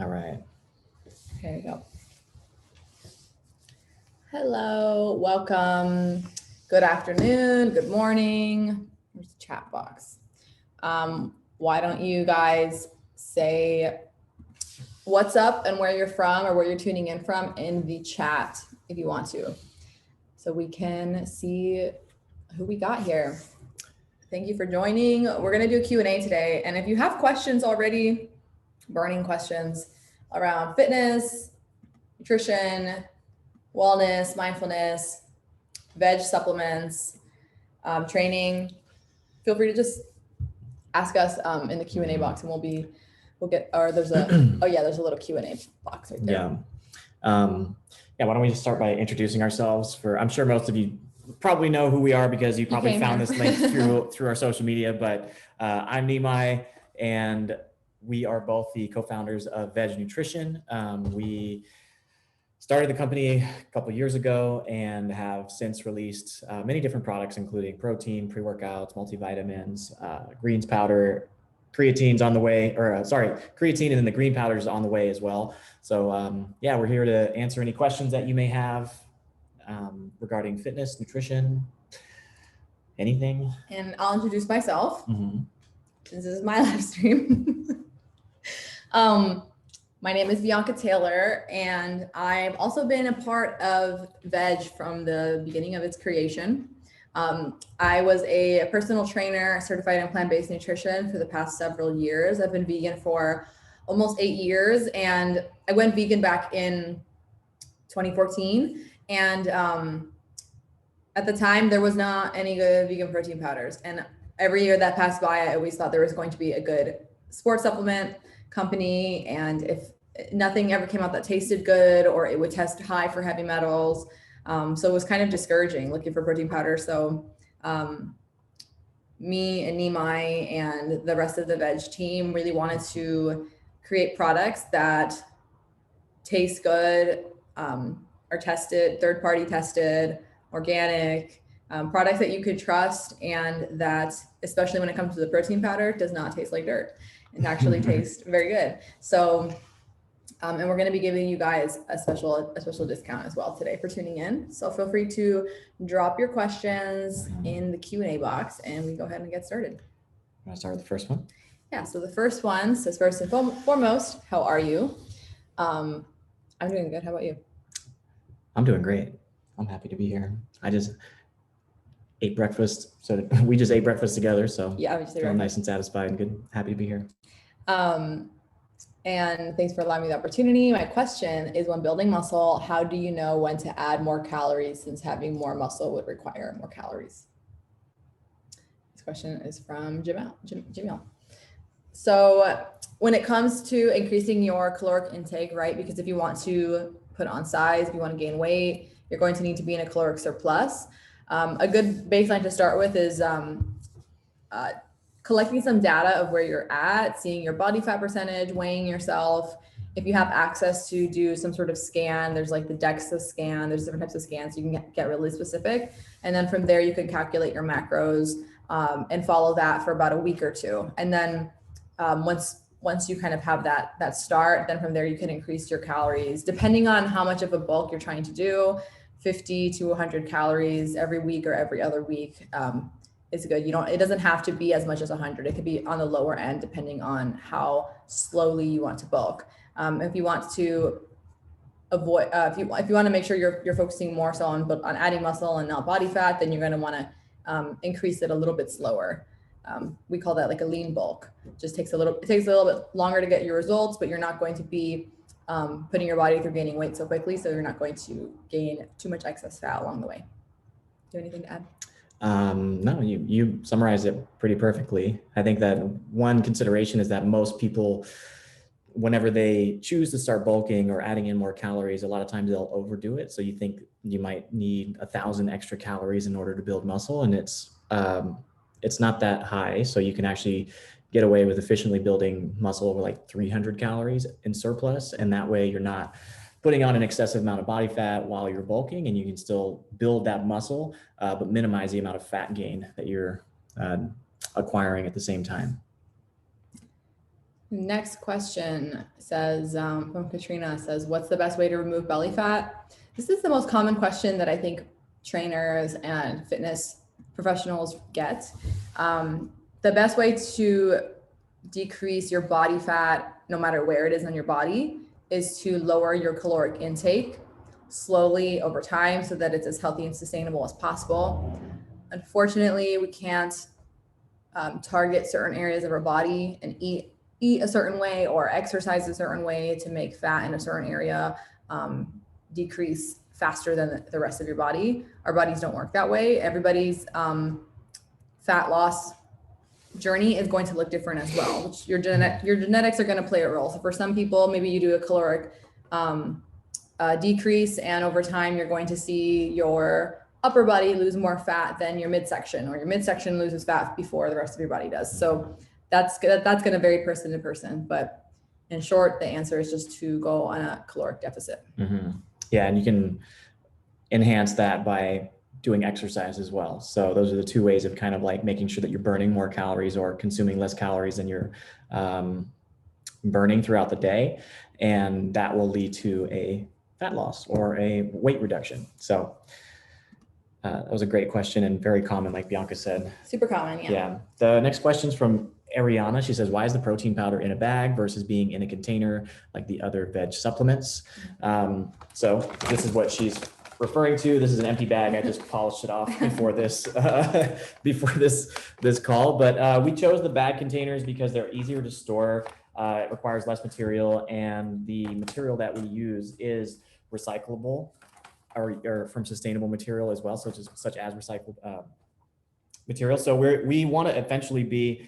All right. Here we go. Hello, welcome. Good afternoon, good morning. There's the chat box. Why don't you guys say what's up and where you're from or where you're tuning in from in the chat if you want to, so we can see who we got here. Thank you for joining. We're gonna do a Q&A today. And if you have questions already, burning questions around fitness, nutrition, wellness, mindfulness, veg supplements, training, feel free to just ask us in the Q&A box, and we'll get, or there's a, there's a little Q&A box right there. Why don't we just start by introducing ourselves? I'm sure most of you probably know who we are because you probably found this link through our social media, but I'm Nimai, and we are both the co-founders of Vedge Nutrition. We started the company a couple years ago and have since released many different products, including protein, pre-workouts, multivitamins, greens powder, creatine's on the way, creatine, and then the green powder is on the way as well. So we're here to answer any questions that you may have regarding fitness, nutrition, anything. And I'll introduce myself. This is my live stream. My name is Bianca Taylor, and I've also been a part of Vedge from the beginning of its creation. I was a personal trainer certified in plant-based nutrition for the past several years. I've been vegan for almost 8 years, and I went vegan back in 2014. And at the time, there was not any good vegan protein powders. And every year that passed by, I always thought there was going to be a good sports supplement company, and if nothing ever came out that tasted good, or it would test high for heavy metals. So it was kind of discouraging looking for protein powder. So me and Nimai and the rest of the Vedge team really wanted to create products that taste good, are tested, third-party tested, organic, products that you could trust, and that, especially when it comes to the protein powder, does not taste like dirt. It actually tastes very good. So, and we're going to be giving you guys a special discount as well today for tuning in. So feel free to drop your questions in the Q&A box, and we go ahead and get started. Want to start with the first one? Yeah. So the first one says, first and foremost, how are you? I'm doing good. How about you? I'm doing great. I'm happy to be here. I just ate breakfast. So we just ate breakfast together. So yeah, I'm nice and satisfied and good. Happy to be here. And thanks for allowing me the opportunity. My question is, when building muscle, how do you know when to add more calories, since having more muscle would require more calories? This question is from Jamil. So when it comes to increasing your caloric intake, right? Because if you want to put on size, if you want to gain weight, you're going to need to be in a caloric surplus. A good baseline to start with is collecting some data of where you're at, seeing your body fat percentage, weighing yourself. If you have access to do some sort of scan, there's like the DEXA scan, there's different types of scans, so you can get really specific. And then from there, you can calculate your macros and follow that for about a week or two. And then once you kind of have that start, then from there, you can increase your calories, depending on how much of a bulk you're trying to do. 50 to 100 calories every week or every other week is good. It doesn't have to be as much as 100. It could be on the lower end, depending on how slowly you want to bulk. If you want to avoid, if you want to make sure you're focusing more so on adding muscle and not body fat, then you're going to want to increase it a little bit slower. We call that like a lean bulk. It takes a little bit longer to get your results, but you're not going to be putting your body through gaining weight so quickly, so you're not going to gain too much excess fat along the way. Do you have anything to add? No, you summarized it pretty perfectly. I think that one consideration is that most people, whenever they choose to start bulking or adding in more calories, a lot of times they'll overdo it. So you think you might need 1,000 extra calories in order to build muscle, and it's not that high. So you can actually get away with efficiently building muscle over like 300 calories in surplus. And that way you're not putting on an excessive amount of body fat while you're bulking, and you can still build that muscle, but minimize the amount of fat gain that you're acquiring at the same time. Next question says, from Katrina, says, what's the best way to remove belly fat? This is the most common question that I think trainers and fitness professionals get. The best way to decrease your body fat, no matter where it is on your body, is to lower your caloric intake slowly over time so that it's as healthy and sustainable as possible. Unfortunately, we can't target certain areas of our body and eat a certain way or exercise a certain way to make fat in a certain area decrease faster than the rest of your body. Our bodies don't work that way. Everybody's fat loss journey is going to look different as well, which your genetics are going to play a role. So for some people, maybe you do a caloric decrease, and over time you're going to see your upper body lose more fat than your midsection, or your midsection loses fat before the rest of your body does. So that's going to vary person to person. But in short, the answer is just to go on a caloric deficit. Mm-hmm. Yeah, and you can enhance that by doing exercise as well. So those are the two ways of kind of like making sure that you're burning more calories or consuming less calories than you're burning throughout the day. And that will lead to a fat loss or a weight reduction. So that was a great question and very common, like Bianca said. Super common, yeah. Yeah. The next question is from Ariana. She says, why is the protein powder in a bag versus being in a container like the other veg supplements? So this is what she's referring to. This is an empty bag. I just polished it off before this call, but we chose the bag containers because they're easier to store. It requires less material, and the material that we use is recyclable or from sustainable material as well, such as recycled material. So we want to eventually be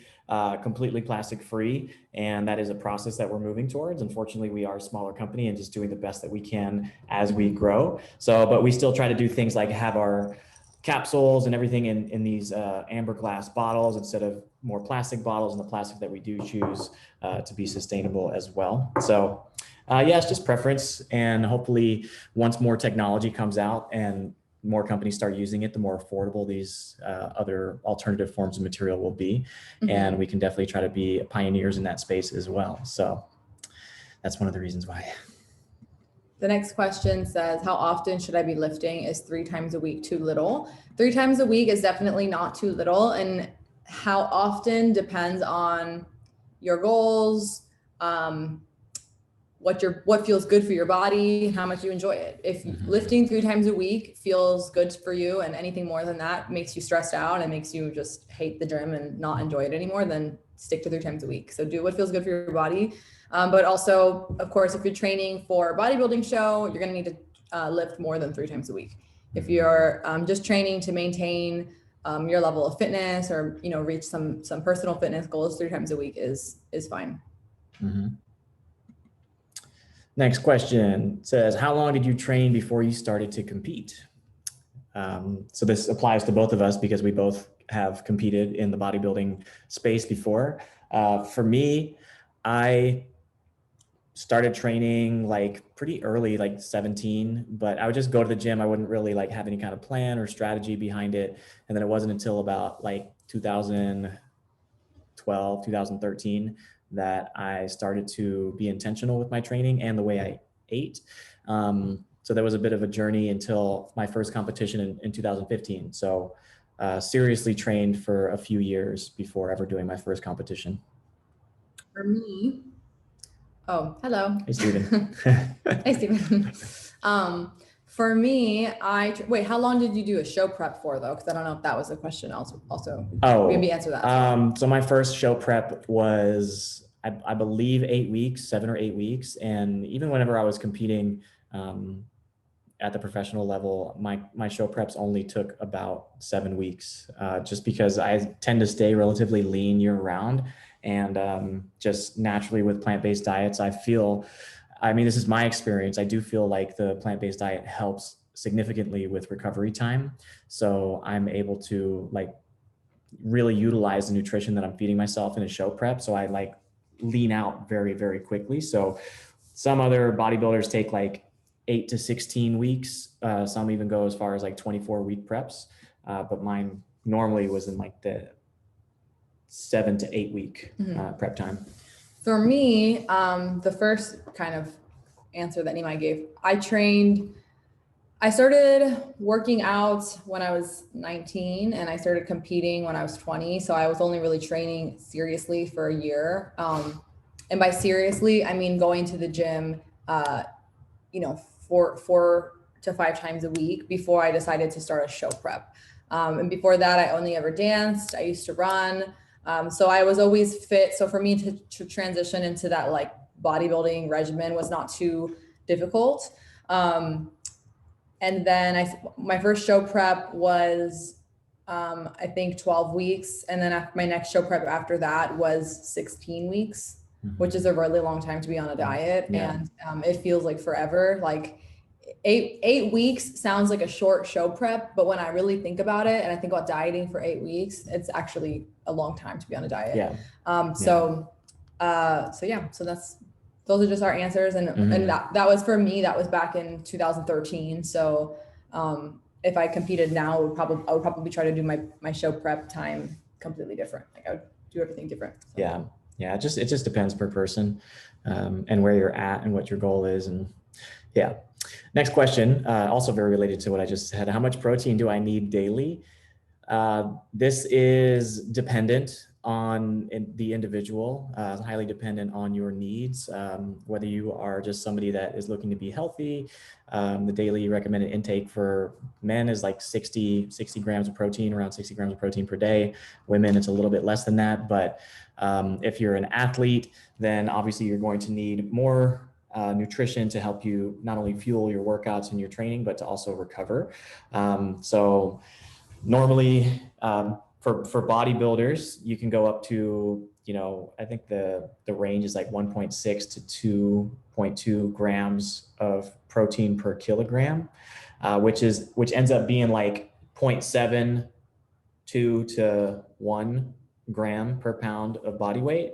completely plastic free, and that is a process that we're moving towards. Unfortunately, we are a smaller company and just doing the best that we can as we grow. So, but we still try to do things like have our capsules and everything in these amber glass bottles instead of more plastic bottles, and the plastic that we do choose to be sustainable as well. So yeah, it's just preference, and hopefully once more technology comes out and more companies start using it, the more affordable these other alternative forms of material will be. Mm-hmm. And we can definitely try to be pioneers in that space as well. So that's one of the reasons why. The next question says, how often should I be lifting? Is 3 times a week too little? 3 times a week is definitely not too little. And how often depends on your goals, what feels good for your body, how much you enjoy it. If lifting 3 times a week feels good for you and anything more than that makes you stressed out and makes you just hate the gym and not enjoy it anymore, then stick to 3 times a week. So do what feels good for your body. But also, of course, if you're training for a bodybuilding show, you're going to need to lift more than 3 times a week. If you're just training to maintain your level of fitness or, reach some personal fitness goals, 3 times a week is fine. Mm-hmm. Next question says, how long did you train before you started to compete? So this applies to both of us because we both have competed in the bodybuilding space before. For me, I started training like pretty early, like 17, but I would just go to the gym. I wouldn't really like have any kind of plan or strategy behind it. And then it wasn't until about like 2012, 2013 that I started to be intentional with my training and the way I ate. So there was a bit of a journey until my first competition in 2015. So seriously trained for a few years before ever doing my first competition. For me, oh, hello. Hey, Steven. Hey, Steven. For me, wait, how long did you do a show prep for though? Because I don't know if that was a question also. Maybe answer that. So my first show prep was, I believe 8 weeks, 7 or 8 weeks. And even whenever I was competing at the professional level, my show preps only took about 7 weeks, just because I tend to stay relatively lean year round. And just naturally with plant-based diets, this is my experience. I do feel like the plant-based diet helps significantly with recovery time. So I'm able to like really utilize the nutrition that I'm feeding myself in a show prep. So I like lean out very, very quickly. So some other bodybuilders take like 8 to 16 weeks. Some even go as far as like 24-week preps. But mine normally was in like the 7 to 8 week prep time. For me, the first kind of answer that Nimai gave, I started working out when I was 19 and I started competing when I was 20. So I was only really training seriously for a year. And by seriously, I mean going to the gym, you know, four to 5 times a week before I decided to start a show prep. And before that, I only ever danced. I used to run. So I was always fit. So for me to transition into that like bodybuilding regimen was not too difficult. And then my first show prep was, I think 12 weeks. And then my next show prep after that was 16 weeks, which is a really long time to be on a diet. Yeah. And it feels like forever. Like eight weeks sounds like a short show prep, but when I really think about it and I think about dieting for 8 weeks, it's actually a long time to be on a diet. Yeah. So those are just our answers. And that was for me, that was back in 2013. So if I competed now, I would probably try to do my show prep time completely different. Like I would do everything different. So. Yeah. It just depends per person, and where you're at and what your goal is. And yeah. Next question, also very related to what I just said. How much protein do I need daily? This is dependent on the individual, highly dependent on your needs. Whether you are just somebody that is looking to be healthy, the daily recommended intake for men is like 60 grams of protein, around 60 grams of protein per day. Women, it's a little bit less than that. But if you're an athlete, then obviously you're going to need more nutrition to help you not only fuel your workouts and your training, but to also recover. So normally, for bodybuilders, you can go up to, I think the range is like 1.6 to 2.2 grams of protein per kilogram, which ends up being like 0.72 to 1 gram per pound of body weight.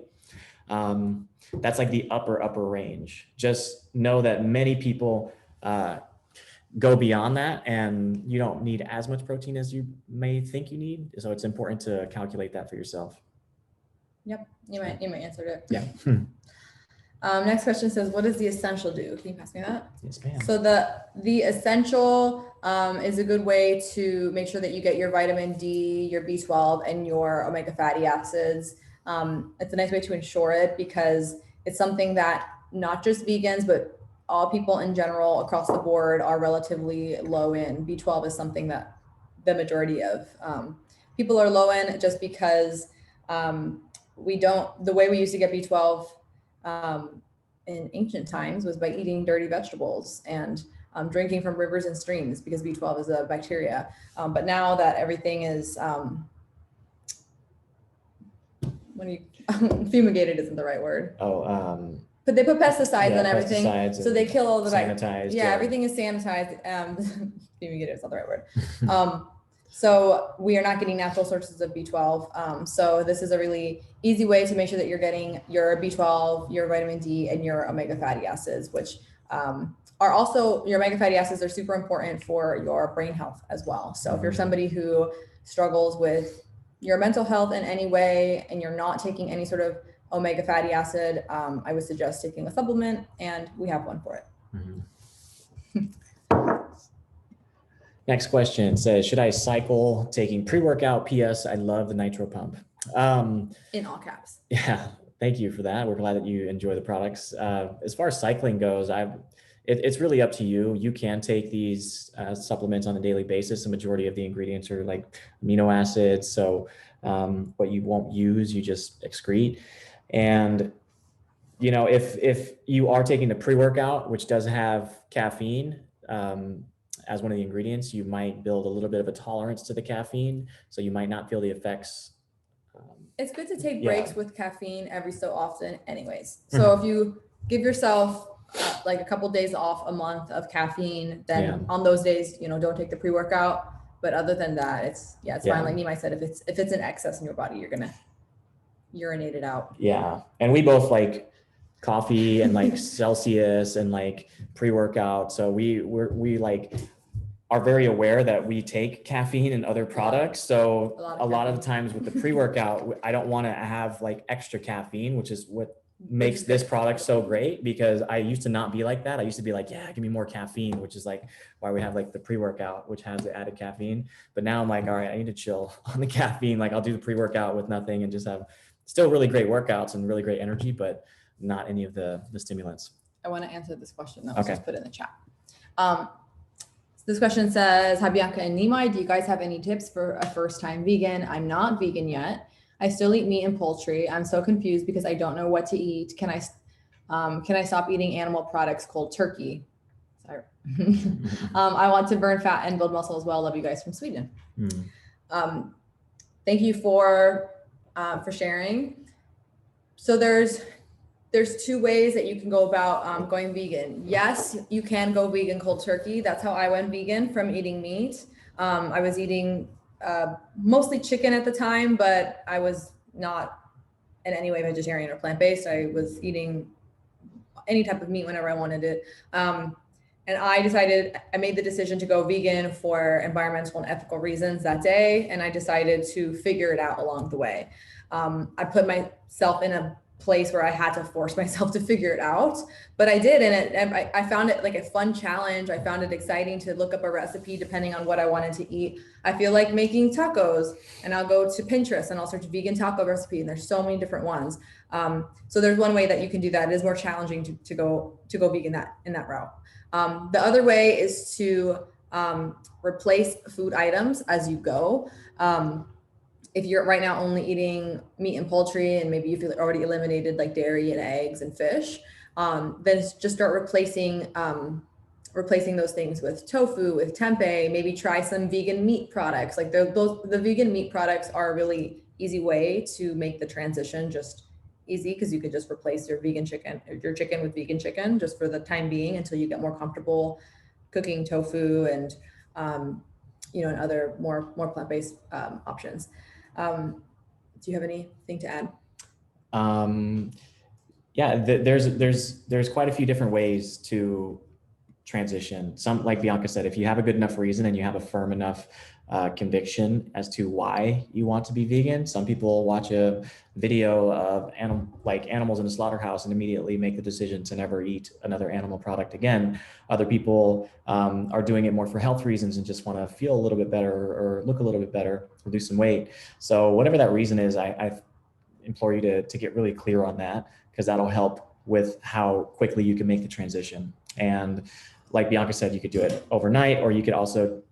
That's like the upper range. Just know that many people go beyond that, and you don't need as much protein as you may think you need. So it's important to calculate that for yourself. Yep, you might answered it. Yeah. Next question says, what does the essential do? Can you pass me that? Yes, ma'am. So the essential is a good way to make sure that you get your vitamin D, your B12, and your omega fatty acids. It's a nice way to ensure it because it's something that not just vegans, but all people in general across the board are relatively low in. B12 is something that the majority of people are low in just because the way we used to get B12 in ancient times was by eating dirty vegetables and drinking from rivers and streams because B12 is a bacteria. But now that everything is, fumigated isn't the right word. But they put pesticides on everything, so they kill all the sanitized. Yeah, everything is sanitized. Fumigated is not the right word. So we are not getting natural sources of B12. So this is a really easy way to make sure that you're getting your B12, your vitamin D, and your omega fatty acids, which are also, your omega fatty acids are super important for your brain health as well. So if you're somebody who struggles with your mental health in any way and you're not taking any sort of omega fatty acid, I would suggest taking a supplement, and we have one for it. Next question says, should I cycle taking pre-workout? PS, I love the nitro pump. In all caps. Yeah, thank you for that. We're glad that you enjoy the products. As far as cycling goes, it's really up to you. You can take these supplements on a daily basis. The majority of the ingredients are like amino acids. So what you won't use, you just excrete. And, if you are taking the pre-workout, which does have caffeine as one of the ingredients, you might build a little bit of a tolerance to the caffeine. So you might not feel the effects. It's good to take breaks with caffeine every so often anyways. So if you give yourself like a couple of days off a month of caffeine, then on those days, don't take the pre-workout. But other than that, it's fine. Like Nimai said, if it's in excess in your body, you're gonna urinate it out. Yeah. And we both like coffee and like Celsius and like pre-workout. So we like are very aware that we take caffeine and other products. So a lot of the times with the pre-workout, I don't want to have like extra caffeine, which is what makes this product so great, because I used to not be like that. I used to be like, yeah, give me more caffeine, which is like why we have like the pre-workout, which has the added caffeine. But now I'm like, all right, I need to chill on the caffeine. Like I'll do the pre-workout with nothing and just have still really great workouts and really great energy, but not any of the stimulants. I want to answer this question though. Okay. So just put it in the chat. This question says, hi Bianca and Nimai, do you guys have any tips for a first-time vegan? I'm not vegan yet. I still eat meat and poultry. I'm so confused because I don't know what to eat. Can I stop eating animal products, cold turkey? Sorry. I want to burn fat and build muscle as well. Love you guys from Sweden. Thank you for sharing. So there's two ways that you can go about going vegan. Yes, you can go vegan cold turkey. That's how I went vegan from eating meat. I was eating mostly chicken at the time, but I was not in any way vegetarian or plant-based. I was eating any type of meat whenever I wanted it. And I made the decision to go vegan for environmental and ethical reasons that day. And I decided to figure it out along the way. I put myself in a place where I had to force myself to figure it out, but I did. And I found it like a fun challenge. I found it exciting to look up a recipe depending on what I wanted to eat. I feel like making tacos, and I'll go to Pinterest and I'll search vegan taco recipe, and there's so many different ones. So there's one way that you can do that. It is more challenging to go vegan in that route. The other way is to replace food items as you go. If you're right now only eating meat and poultry, and maybe you've already eliminated like dairy and eggs and fish, then just start replacing those things with tofu, with tempeh. Maybe try some vegan meat products. Like the vegan meat products are a really easy way to make the transition just easy, because you could just replace your chicken with vegan chicken just for the time being until you get more comfortable cooking tofu and and other more plant-based options. Do you have anything to add? Yeah, there's quite a few different ways to transition. Some, like Bianca said, if you have a good enough reason and you have a firm enough conviction as to why you want to be vegan. Some people watch a video of animals in a slaughterhouse and immediately make the decision to never eat another animal product again. Other people are doing it more for health reasons and just want to feel a little bit better or look a little bit better or lose some weight. So whatever that reason is, I implore you to get really clear on that, because that'll help with how quickly you can make the transition. And like Bianca said, you could do it overnight, or you could also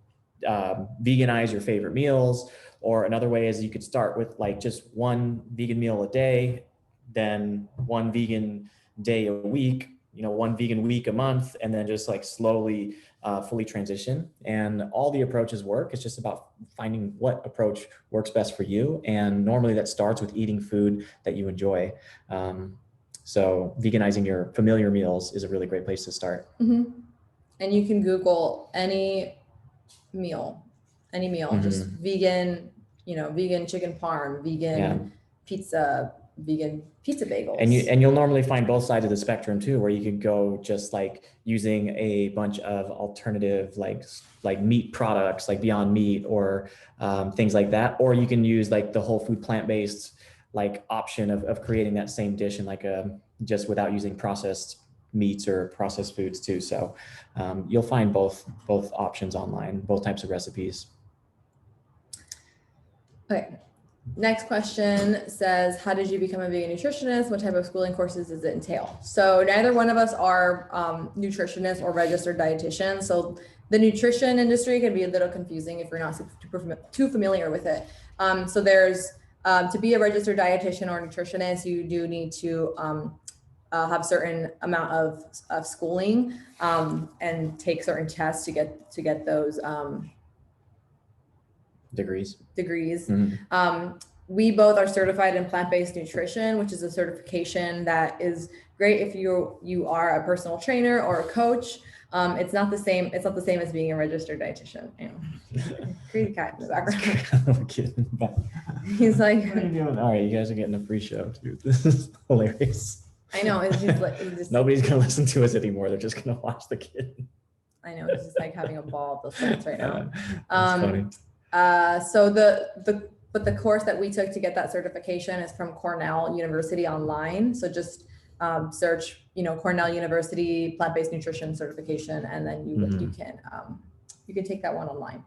veganize your favorite meals. Or another way is you could start with like just one vegan meal a day, then one vegan day a week, one vegan week a month, and then just like slowly fully transition. And all the approaches work. It's just about finding what approach works best for you. And normally that starts with eating food that you enjoy. So veganizing your familiar meals is a really great place to start. Mm-hmm. And you can Google any meal, just vegan, vegan chicken parm, vegan pizza, vegan pizza bagels. And you'll normally find both sides of the spectrum too, where you could go just like using a bunch of alternative like meat products, like Beyond Meat or things like that. Or you can use like the whole food plant-based like option of creating that same dish and like just without using processed meats or processed foods too. So you'll find both options online, both types of recipes. Okay. Next question says, how did you become a vegan nutritionist? What type of schooling courses does it entail? So neither one of us are nutritionists or registered dietitians. So the nutrition industry can be a little confusing if you're not too familiar with it. So there's, to be a registered dietitian or nutritionist, you do need to have certain amount of schooling and take certain tests to get those degrees. Mm-hmm. We both are certified in plant-based nutrition, which is a certification that is great if you are a personal trainer or a coach. It's not the same as being a registered dietitian. Creepy cat in the background. He's like, what are you doing? All right, you guys are getting a free show too. This is hilarious. I know. It's just nobody's gonna listen to us anymore. They're just gonna watch the kid. I know. It's just like having a ball of those things right now. That's funny. So the course that we took to get that certification is from Cornell University online. So just search, Cornell University plant-based nutrition certification, and then you can take that one online.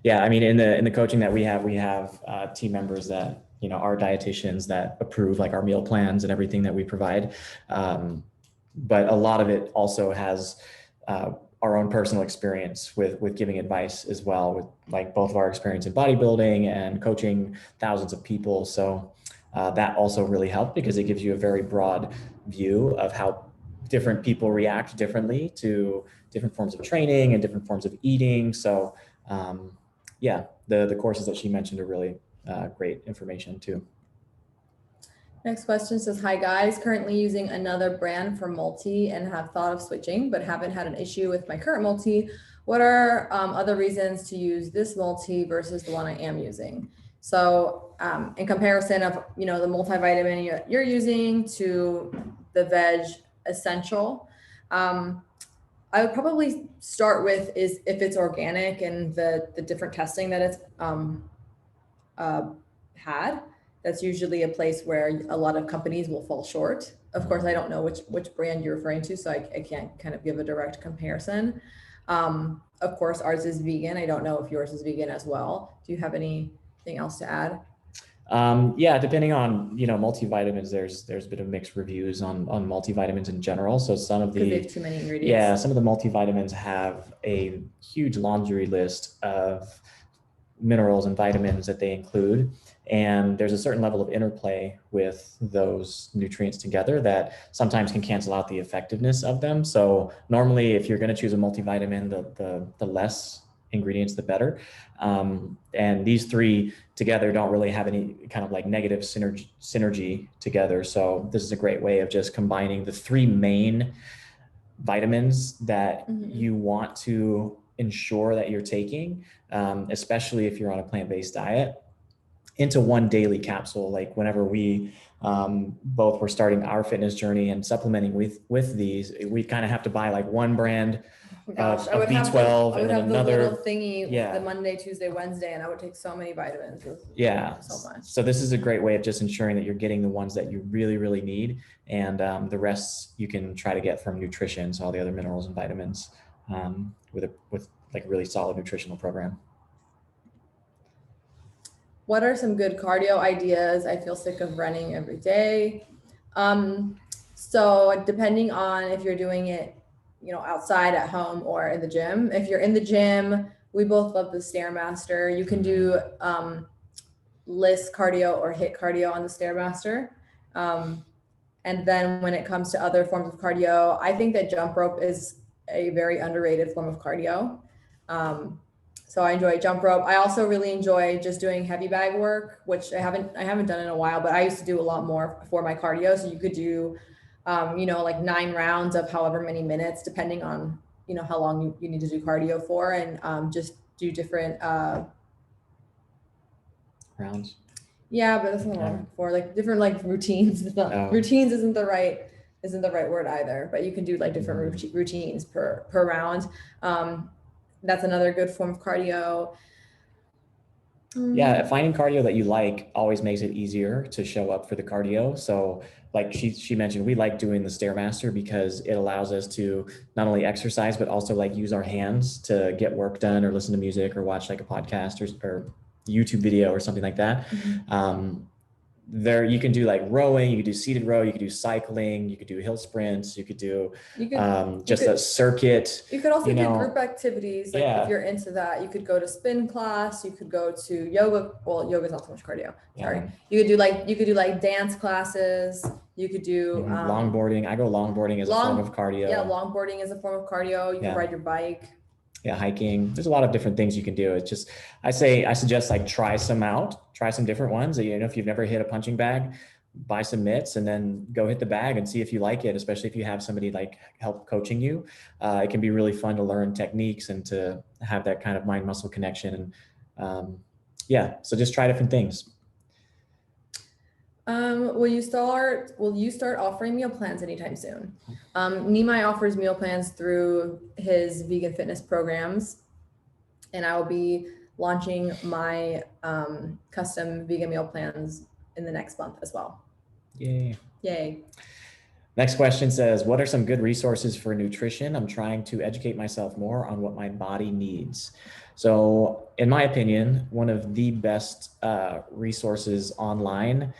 Yeah, I mean, in the coaching that we have team members that are dietitians that approve like our meal plans and everything that we provide. But a lot of it also has our own personal experience with giving advice as well, with like both of our experience in bodybuilding and coaching thousands of people. So that also really helped because it gives you a very broad view of how different people react differently to different forms of training and different forms of eating. So yeah, the courses that she mentioned are really great information too. Next question says, hi guys, currently using another brand for multi and have thought of switching, but haven't had an issue with my current multi. What are other reasons to use this multi versus the one I am using? So in comparison of, the multivitamin you're using to the Vedge Essential, I would probably start with is if it's organic and the different testing that it's had. That's usually a place where a lot of companies will fall short. Of course, I don't know which brand you're referring to, so I can't kind of give a direct comparison. Of course, ours is vegan. I don't know if yours is vegan as well. Do you have anything else to add? Yeah, depending on multivitamins, there's a bit of mixed reviews on multivitamins in general. So some of they have too many ingredients. Yeah, some of the multivitamins have a huge laundry list of minerals and vitamins that they include, and there's a certain level of interplay with those nutrients together that sometimes can cancel out the effectiveness of them. So normally, if you're going to choose a multivitamin, the less ingredients, the better. And these three together don't really have any kind of like negative synergy together. So this is a great way of just combining the three main vitamins that you want to ensure that you're taking, especially if you're on a plant-based diet, into one daily capsule. Like whenever we both were starting our fitness journey and supplementing with these, we kind of have to buy like one brand of B12 and then another little thingy, the Monday, Tuesday, Wednesday, and I would take so many vitamins. So much. So this is a great way of just ensuring that you're getting the ones that you really, really need, and the rest you can try to get from nutrition, so all the other minerals and vitamins, with like a really solid nutritional program. What are some good cardio ideas? I feel sick of running every day. So depending on if you're doing it, outside at home or in the gym. If you're in the gym, we both love the Stairmaster. You can do list cardio or HIIT cardio on the Stairmaster. And then when it comes to other forms of cardio, I think that jump rope is a very underrated form of cardio. So I enjoy jump rope. I also really enjoy just doing heavy bag work, which I haven't done in a while, but I used to do a lot more for my cardio. So you could do, like 9 rounds of however many minutes, depending on, how long you need to do cardio for, and just do different rounds. Yeah, but that's not what I'm looking for. Like different like routines. Routines isn't the right word either, but you can do like different routines per round. That's another good form of cardio. Yeah, finding cardio that you like always makes it easier to show up for the cardio. So like she mentioned, we like doing the Stairmaster because it allows us to not only exercise, but also like use our hands to get work done or listen to music or watch like a podcast or YouTube video or something like that. There you can do like rowing, you could do seated row, you could do cycling, you could do hill sprints, you could do a circuit. You could also do group activities. Like if you're into that, you could go to spin class, you could go to yoga. Well, yoga is not so much cardio. Sorry. You could do like dance classes. You could do longboarding. I go longboarding as a form of cardio. Yeah, longboarding is a form of cardio. You can ride your bike. Yeah, hiking. There's a lot of different things you can do. It's just, I suggest like try some different ones. If you've never hit a punching bag, buy some mitts and then go hit the bag and see if you like it, especially if you have somebody like help coaching you. It can be really fun to learn techniques and to have that kind of mind muscle connection. And so just try different things. Will you start offering meal plans anytime soon? Nimai offers meal plans through his vegan fitness programs, and I will be launching my custom vegan meal plans in the next month as well. Yay. Yay. Next question says, what are some good resources for nutrition? I'm trying to educate myself more on what my body needs. So in my opinion, one of the best resources online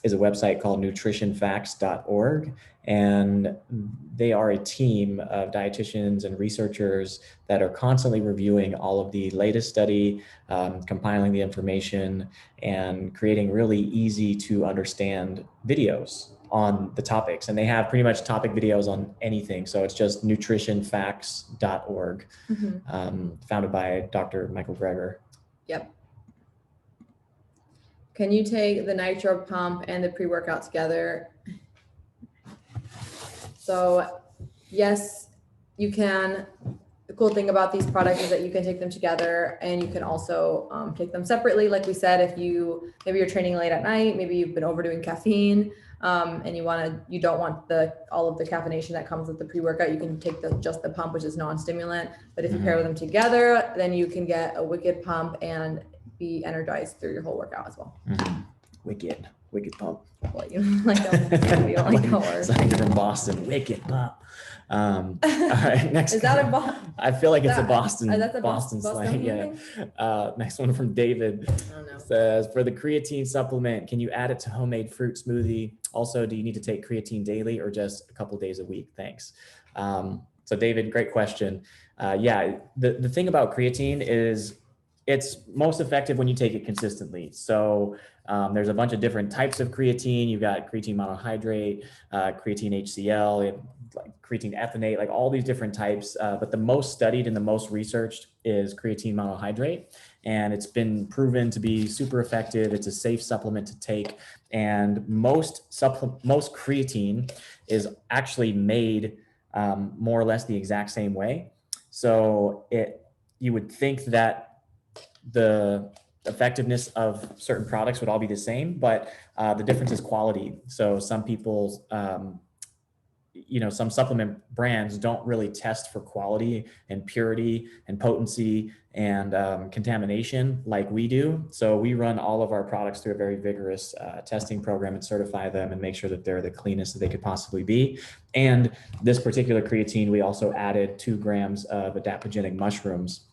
is a website called nutritionfacts.org. And they are a team of dietitians and researchers that are constantly reviewing all of the latest study, compiling the information, and creating really easy to understand videos on the topics. And they have pretty much topic videos on anything. So it's just nutritionfacts.org, founded by Dr. Michael Greger. Yep. Can you take the nitro pump and the pre-workout together? So yes, you can. The cool thing about these products is that you can take them together, and you can also take them separately. Like we said, if maybe you're training late at night, maybe you've been overdoing caffeine, and you don't want all of the caffeination that comes with the pre-workout, you can take just the pump, which is non-stimulant. But if you pair them together, then you can get a wicked pump and be energized through your whole workout as well. Wicked pump. Well, you like that. You don't like that word. It's like you're from Boston. Wicked pump. All right, next. Is that a Boston? I feel like it's a Boston. That's a Boston slang. Yeah. Next one from David. I don't know. Says, for the creatine supplement, can you add it to homemade fruit smoothie? Also, do you need to take creatine daily or just a couple days a week? Thanks. So David, great question. Yeah, the thing about creatine is it's most effective when you take it consistently. So there's a bunch of different types of creatine. You've got creatine monohydrate, creatine HCl, you have like creatine ethanoate, like all these different types. But the most studied and the most researched is creatine monohydrate. And it's been proven to be super effective. It's a safe supplement to take. And most creatine is actually made more or less the exact same way. So you would think that the effectiveness of certain products would all be the same, but the difference is quality. So some people's, some supplement brands don't really test for quality and purity and potency and contamination like we do. So we run all of our products through a very vigorous testing program and certify them and make sure that they're the cleanest that they could possibly be. And this particular creatine, we also added 2 grams of adaptogenic mushrooms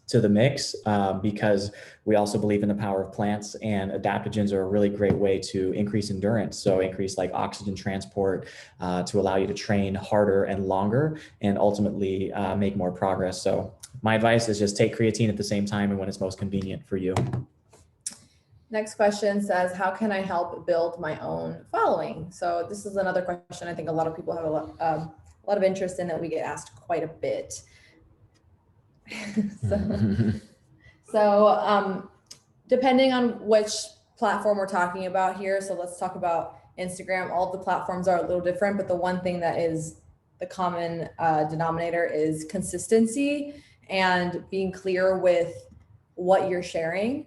to the mix because we also believe in the power of plants, and adaptogens are a really great way to increase endurance. So increase like oxygen transport to allow you to train harder and longer and ultimately make more progress. So my advice is just take creatine at the same time and when it's most convenient for you. Next question says, how can I help build my own following? So this is another question I think a lot of people have a lot of interest in, that we get asked quite a bit. So depending on which platform we're talking about here, so let's talk about Instagram. All of the platforms are a little different, but the one thing that is the common denominator is consistency and being clear with what you're sharing.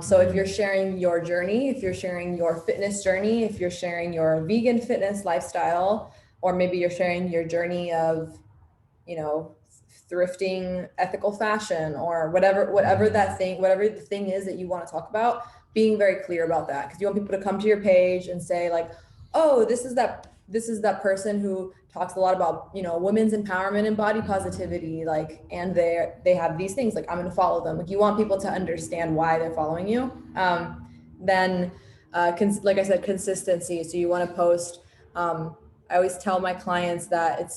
So if you're sharing your journey, if you're sharing your fitness journey, if you're sharing your vegan fitness lifestyle, or maybe you're sharing your journey of, thrifting, ethical fashion, or whatever the thing is that you want to talk about, being very clear about that. Because you want people to come to your page and say like, oh, this is that person who talks a lot about, women's empowerment and body positivity, like, and they have these things, like, I'm going to follow them. Like, you want people to understand why they're following you. Then, like I said, consistency. So you want to post, I always tell my clients that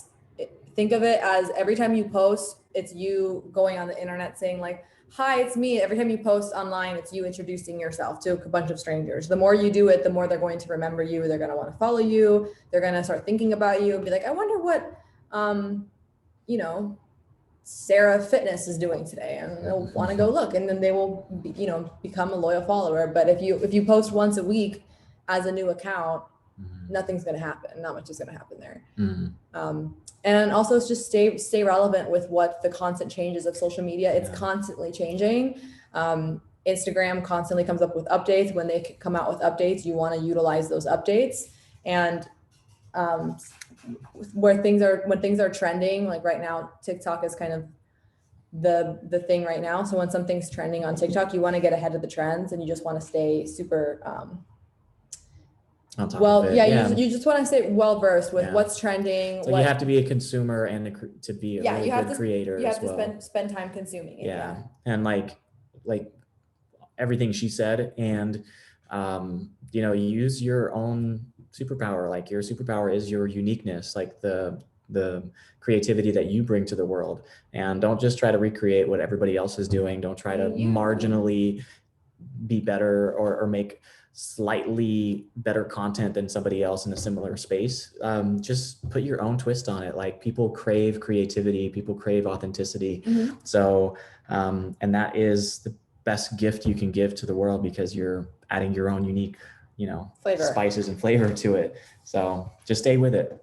think of it as every time you post, it's you going on the internet saying like, hi, it's me. Every time you post online, it's you introducing yourself to a bunch of strangers. The more you do it, the more they're going to remember you. They're going to want to follow you. They're going to start thinking about you and be like, I wonder what, Sarah Fitness is doing today, and they'll want to go look, and then they will, become a loyal follower. But if you post once a week as a new account, nothing's going to happen. Not much is going to happen there. And also it's just stay relevant with what the constant changes of social media. It's constantly changing. Instagram constantly comes up with updates. When they come out with updates, you want to utilize those updates. And when things are trending, like right now, TikTok is kind of the thing right now. So when something's trending on TikTok, you want to get ahead of the trends, and you just want to stay super on top of Well, it. yeah, Yeah. you just want to stay well versed with Yeah. what's trending. So you have to be a consumer and to be a yeah, really you have good to creator you have as to well. spend time consuming it. Yeah. And like everything she said, and you know, use your own superpower. Like your superpower is your uniqueness, like the creativity that you bring to the world. And don't just try to recreate what everybody else is doing. Don't try to marginally be better or make slightly better content than somebody else in a similar space. Just put your own twist on it. Like people crave creativity, people crave authenticity. So and that is the best gift you can give to the world, because you're adding your own unique, you know, flavor, spices and flavor to it. So just stay with it.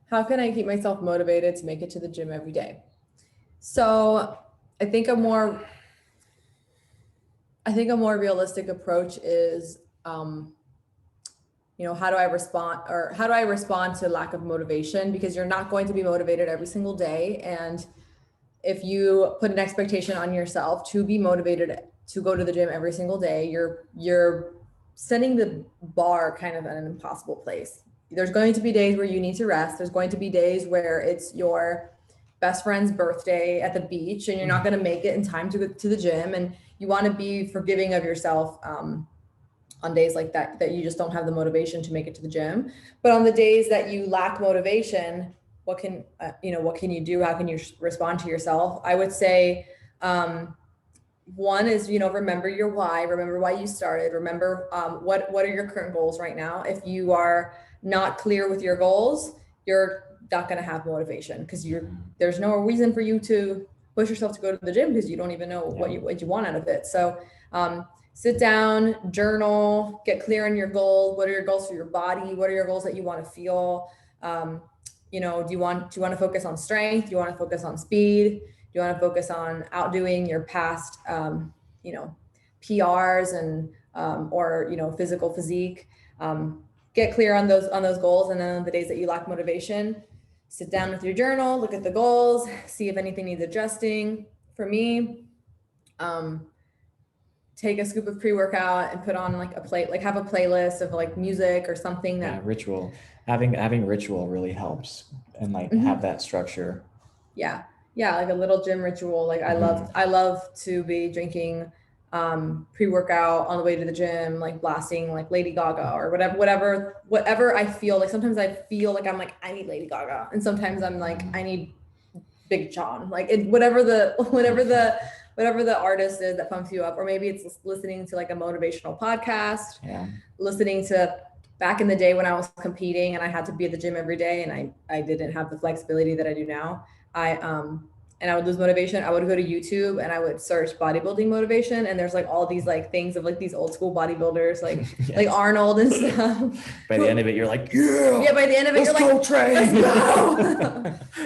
How can I keep myself motivated to make it to the gym every day? So I think a more realistic approach is, you know, how do I respond to lack of motivation? Because you're not going to be motivated every single day. And if you put an expectation on yourself to be motivated to go to the gym every single day, you're setting the bar kind of at an impossible place. There's going to be days where you need to rest. There's going to be days where it's your best friend's birthday at the beach and you're not going to make it in time to go to the gym. And you want to be forgiving of yourself on days like that you just don't have the motivation to make it to the gym. But on the days that you lack motivation, what can you do? How can you respond to yourself? I would say one is, you know, remember your why, remember why you started, remember what are your current goals right now. If you are not clear with your goals, you're not going to have motivation, because there's no reason for you to push yourself to go to the gym because you don't even know what you want out of it. So sit down, journal, get clear on your goals. What are your goals for your body? What are your goals that you want to feel? You know, do you want to focus on strength? Do you want to focus on speed? Do you want to focus on outdoing your past, you know, PRs and or, you know, physical physique? Get clear on those goals, and then on the days that you lack motivation, sit down with your journal, look at the goals, see if anything needs adjusting. For me, take a scoop of pre-workout and put on like have a playlist of like music or something that ritual. Having ritual really helps, and like have that structure. Yeah, like a little gym ritual. Like I love to be drinking pre-workout on the way to the gym, like blasting like Lady Gaga or whatever I feel. Like sometimes I feel like I'm like, I need Lady Gaga, and sometimes I'm like, I need Big Sean. Like whatever the artist is that pumps you up, or maybe it's listening to like a motivational podcast, listening to back in the day when I was competing and I had to be at the gym every day and I didn't have the flexibility that I do now. And I would lose motivation. I would go to YouTube and I would search bodybuilding motivation. And there's like all these like things of like these old school bodybuilders, like like Arnold and stuff. By the end of it, you're like, yeah, by the end of it, let's you're go like, train.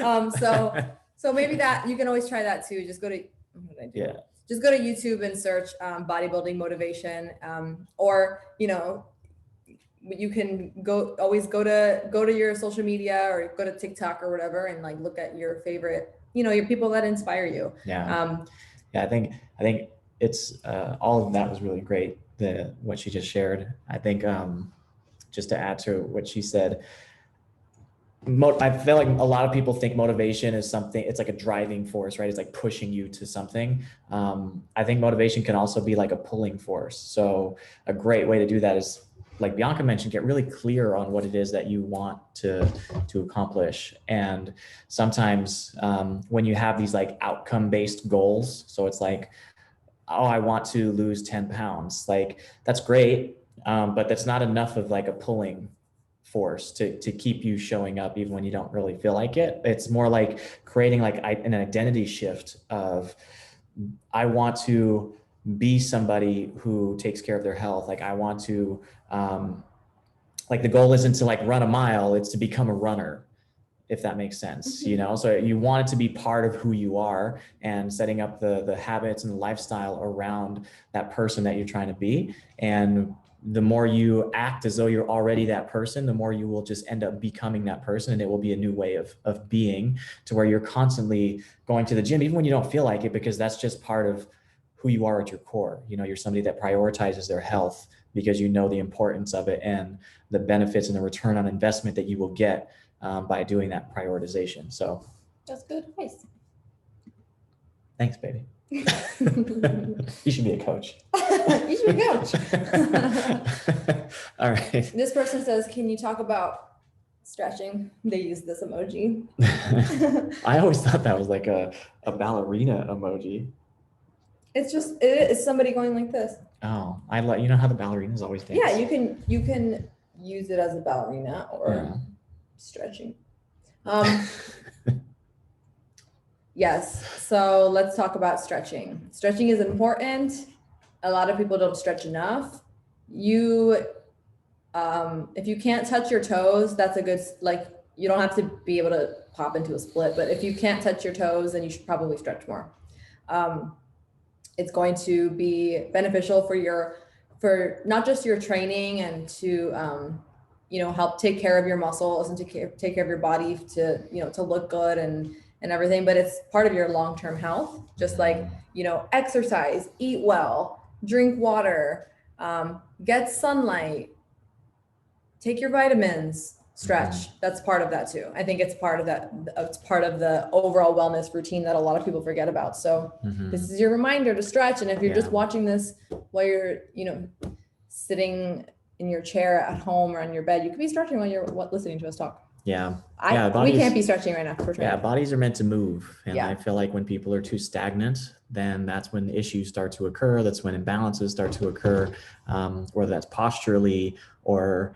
Let's go. So maybe that you can always try that too. Just go to, just go to YouTube and search bodybuilding motivation. Or, you know, you can go to your social media or go to TikTok or whatever and like look at your favorite, you know, your people that inspire you. I think it's all of that was really great, what she just shared. I think just to add to what she said, I feel like a lot of people think motivation is something, it's like a driving force, right? It's like pushing you to something. I think motivation can also be like a pulling force. So a great way to do that is, like Bianca mentioned, get really clear on what it is that you want to accomplish. And sometimes when you have these like outcome-based goals, so it's like, oh, I want to lose 10 pounds. Like that's great, but that's not enough of like a pulling force to keep you showing up even when you don't really feel like it. It's more like creating like an identity shift of, I want to be somebody who takes care of their health. Like I want to, like the goal isn't to like run a mile, it's to become a runner, if that makes sense, you know? So you want it to be part of who you are, and setting up the habits and the lifestyle around that person that you're trying to be. And the more you act as though you're already that person, the more you will just end up becoming that person. And it will be a new way of being, to where you're constantly going to the gym, even when you don't feel like it, because that's just part of who you are at your core. You know, you're somebody that prioritizes their health because you know the importance of it and the benefits and the return on investment that you will get by doing that prioritization. So that's good advice. Thanks, baby. You should be a coach. You should be a coach. All right. This person says, can you talk about stretching? They use this emoji. I always thought that was like a ballerina emoji. It's somebody going like this. Oh, you know how the ballerinas always dance? Yeah, you can use it as a ballerina or stretching. Yes, so let's talk about stretching. Stretching is important. A lot of people don't stretch enough. If you can't touch your toes, that's a good, like, you don't have to be able to pop into a split, but if you can't touch your toes, then you should probably stretch more. It's going to be beneficial for not just your training and to, help take care of your muscles and to take care of your body to look good and everything, but it's part of your long-term health. Just like, exercise, eat well, drink water, get sunlight, take your vitamins, stretch. That's part of that too. I think it's part of that. It's part of the overall wellness routine that a lot of people forget about. So this is your reminder to stretch. And if you're just watching this while you're, sitting in your chair at home or on your bed, you could be stretching while you're listening to us talk. Yeah. We can't be stretching right now for sure. Yeah, bodies are meant to move. And I feel like when people are too stagnant, then that's when issues start to occur. That's when imbalances start to occur, whether that's posturally or,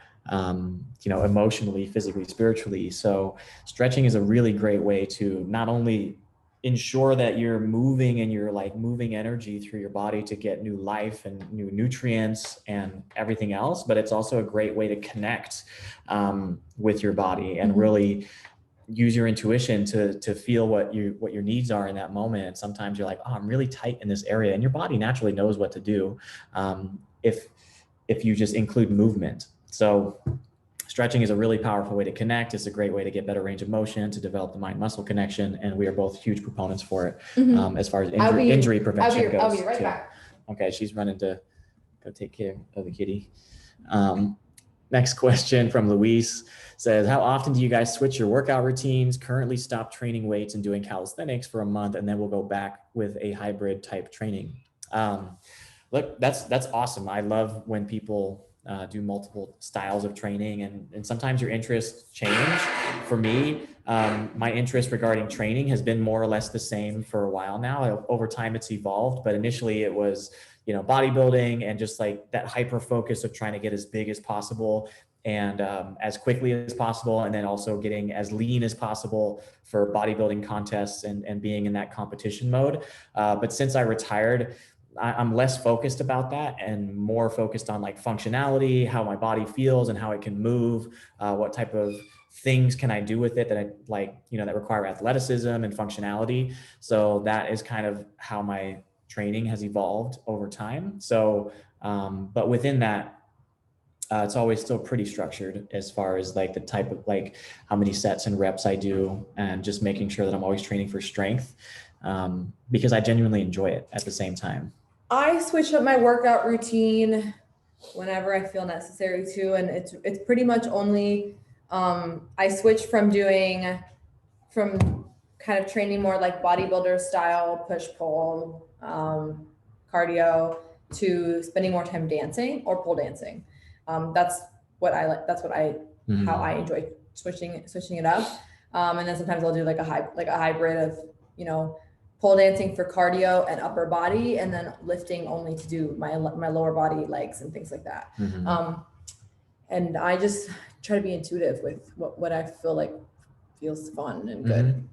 emotionally, physically, spiritually. So stretching is a really great way to not only ensure that you're moving and you're like moving energy through your body to get new life and new nutrients and everything else, but it's also a great way to connect with your body and really use your intuition to feel what your needs are in that moment. And sometimes you're like, oh, I'm really tight in this area, and your body naturally knows what to do if you just include movement. So stretching is a really powerful way to connect. It's a great way to get better range of motion, to develop the mind-muscle connection, and we are both huge proponents for it as far as injury prevention goes. I'll be right back. Okay, she's running to go take care of the kitty. Next question from Luis says, how often do you guys switch your workout routines? Currently stop training weights and doing calisthenics for a month, and then we'll go back with a hybrid type training. Look, that's awesome. I love when people do multiple styles of training, and sometimes your interests change. For me, my interest regarding training has been more or less the same for a while now. Over time it's evolved, but initially it was, bodybuilding and just like that hyper focus of trying to get as big as possible and as quickly as possible, and then also getting as lean as possible for bodybuilding contests and being in that competition mode. But since I retired, I'm less focused about that and more focused on like functionality, how my body feels and how it can move, what type of things can I do with it that I like, that require athleticism and functionality. So that is kind of how my training has evolved over time. So, but within that, it's always still pretty structured as far as like the type of like how many sets and reps I do, and just making sure that I'm always training for strength because I genuinely enjoy it at the same time. I switch up my workout routine whenever I feel necessary to, and it's pretty much only I switch from kind of training more like bodybuilder style push pull cardio to spending more time dancing or pole dancing. That's what I like. That's what how I enjoy switching it up. And then sometimes I'll do like a hybrid of pole dancing for cardio and upper body, and then lifting only to do my lower body, legs and things like that. And I just try to be intuitive with what I feel like feels fun and good.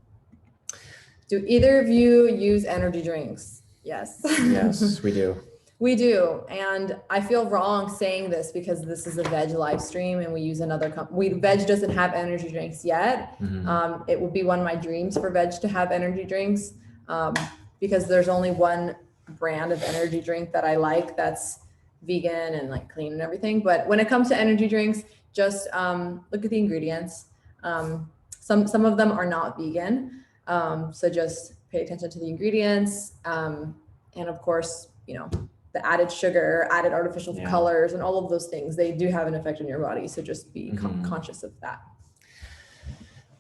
Do either of you use energy drinks? Yes. Yes, we do. We do. And I feel wrong saying this because this is a Vedge live stream and we use another company. Vedge doesn't have energy drinks yet. It would be one of my dreams for Vedge to have energy drinks because there's only one brand of energy drink that I like that's vegan and like clean and everything. But when it comes to energy drinks, just look at the ingredients. Some of them are not vegan. So just pay attention to the ingredients. And of course, you know, the added sugar, added artificial colors, and all of those things, they do have an effect on your body. So just be conscious of that.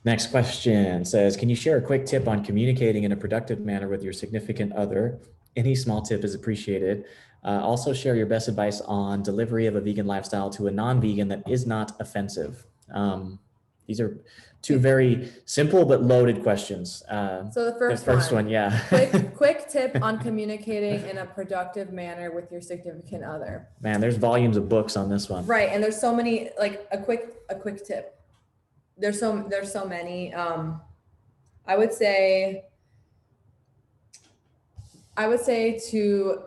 Next question says, can you share a quick tip on communicating in a productive manner with your significant other? Any small tip is appreciated. Also share your best advice on delivery of a vegan lifestyle to a non-vegan that is not offensive. These are two very simple but loaded questions. So the first one, yeah. quick tip on communicating in a productive manner with your significant other. Man, there's volumes of books on this one. Right, and there's so many, like a quick tip. There's so many. I would say to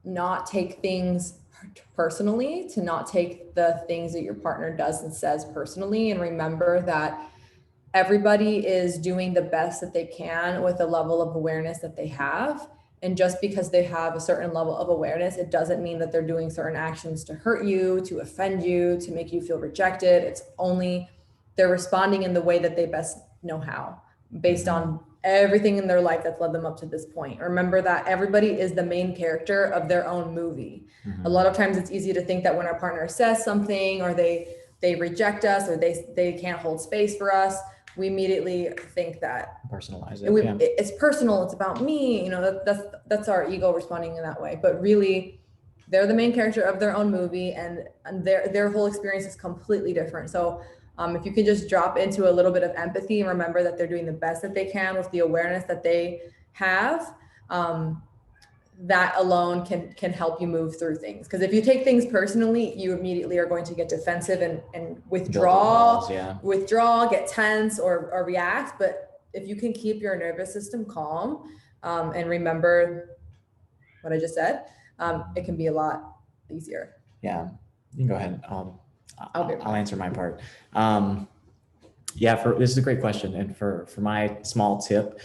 not take things personally, to not take the things that your partner does and says personally, and remember that everybody is doing the best that they can with the level of awareness that they have. And just because they have a certain level of awareness, it doesn't mean that they're doing certain actions to hurt you, to offend you, to make you feel rejected. It's only they're responding in the way that they best know how, based on everything in their life that's led them up to this point. Remember that everybody is the main character of their own movie. A lot of times it's easy to think that when our partner says something, or they reject us, or they can't hold space for us, we immediately think that personalize it. It's personal. It's about me. You know, that's our ego responding in that way. But really, they're the main character of their own movie, and their whole experience is completely different. So if you can just drop into a little bit of empathy and remember that they're doing the best that they can with the awareness that they have, that alone can help you move through things. Because if you take things personally, you immediately are going to get defensive and withdraw, get tense or react. But if you can keep your nervous system calm and remember what I just said, it can be a lot easier. Yeah, you can go ahead. I'll answer my part. This is a great question. And for my small tip,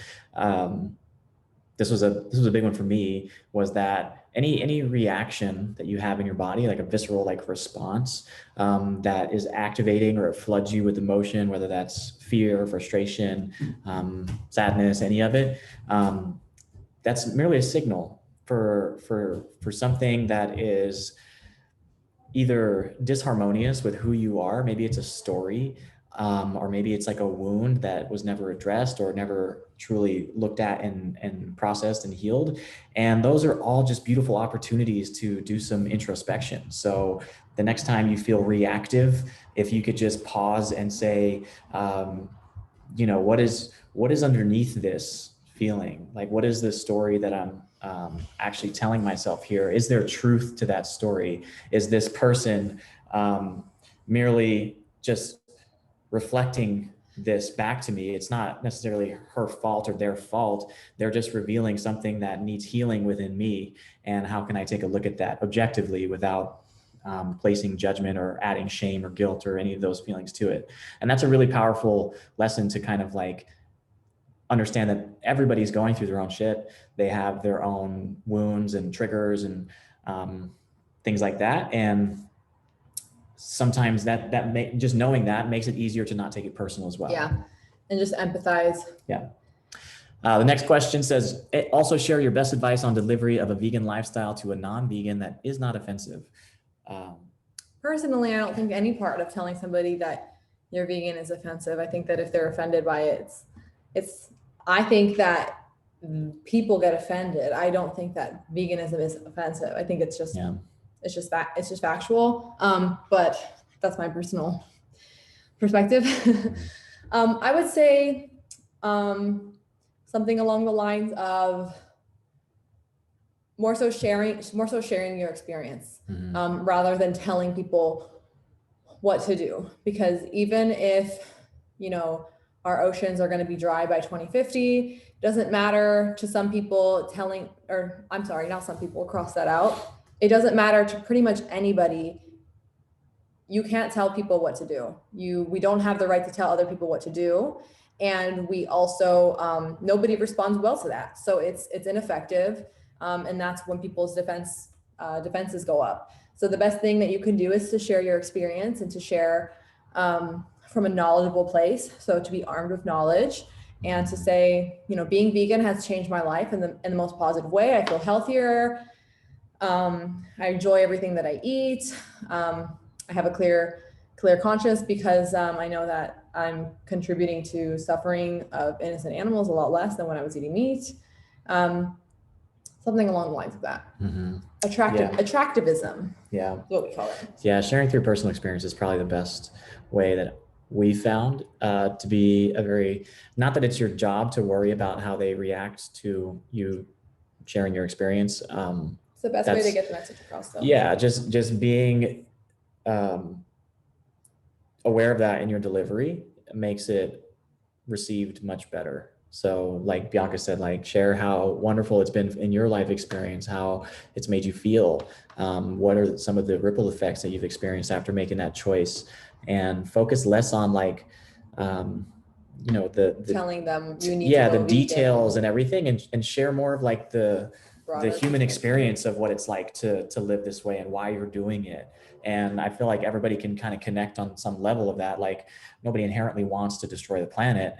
this was a big one for me, was that any reaction that you have in your body, like a visceral response that is activating or it floods you with emotion, whether that's fear, frustration, sadness, any of it, that's merely a signal for something that is either disharmonious with who you are. Maybe it's a story, or maybe it's like a wound that was never addressed or never truly looked at and processed and healed. And those are all just beautiful opportunities to do some introspection. So the next time you feel reactive, if you could just pause and say, what is underneath this feeling? Like, what is this story that I'm actually telling myself here? Is there truth to that story? Is this person merely just reflecting this back to me? It's not necessarily her fault or their fault. They're just revealing something that needs healing within me. And how can I take a look at that objectively without placing judgment or adding shame or guilt or any of those feelings to it? And that's a really powerful lesson to kind of understand that everybody's going through their own shit. They have their own wounds and triggers and things like that. And sometimes just knowing that makes it easier to not take it personal as well. Yeah. And just empathize. Yeah. The next question says, also share your best advice on delivery of a vegan lifestyle to a non-vegan that is not offensive. Personally, I don't think any part of telling somebody that you're vegan is offensive. I think that if they're offended by it, I think that people get offended. I don't think that veganism is offensive. I think it's just factual. But that's my personal perspective. I would say something along the lines of more so sharing your experience, rather than telling people what to do. Because even if, our oceans are going to be dry by 2050, doesn't matter to some people cross that out. It doesn't matter to pretty much anybody. You can't tell people what to do. We don't have the right to tell other people what to do. And we also, nobody responds well to that. So it's ineffective. And that's when people's defenses go up. So the best thing that you can do is to share your experience and to share, from a knowledgeable place. So to be armed with knowledge and to say, you know, being vegan has changed my life in the most positive way. I feel healthier. I enjoy everything that I eat. I have a clear conscience because I know that I'm contributing to suffering of innocent animals a lot less than when I was eating meat. Something along the lines of that. Attractivism. Yeah. Is what we call it. Yeah. Sharing through personal experience is probably the best way that we found to be a very, not that it's your job to worry about how they react to you sharing your experience. It's the best way to get the message across, though. Yeah. Just being aware of that in your delivery makes it received much better. So like Bianca said, like share how wonderful it's been in your life experience, how it's made you feel. What are some of the ripple effects that you've experienced after making that choice, and focus less on like, you know, the telling them you need to go the vegan. Details and everything, and share more of like the human experience of what it's like to live this way and why you're doing it. And I feel like everybody can kind of connect on some level of that. Like nobody inherently wants to destroy the planet,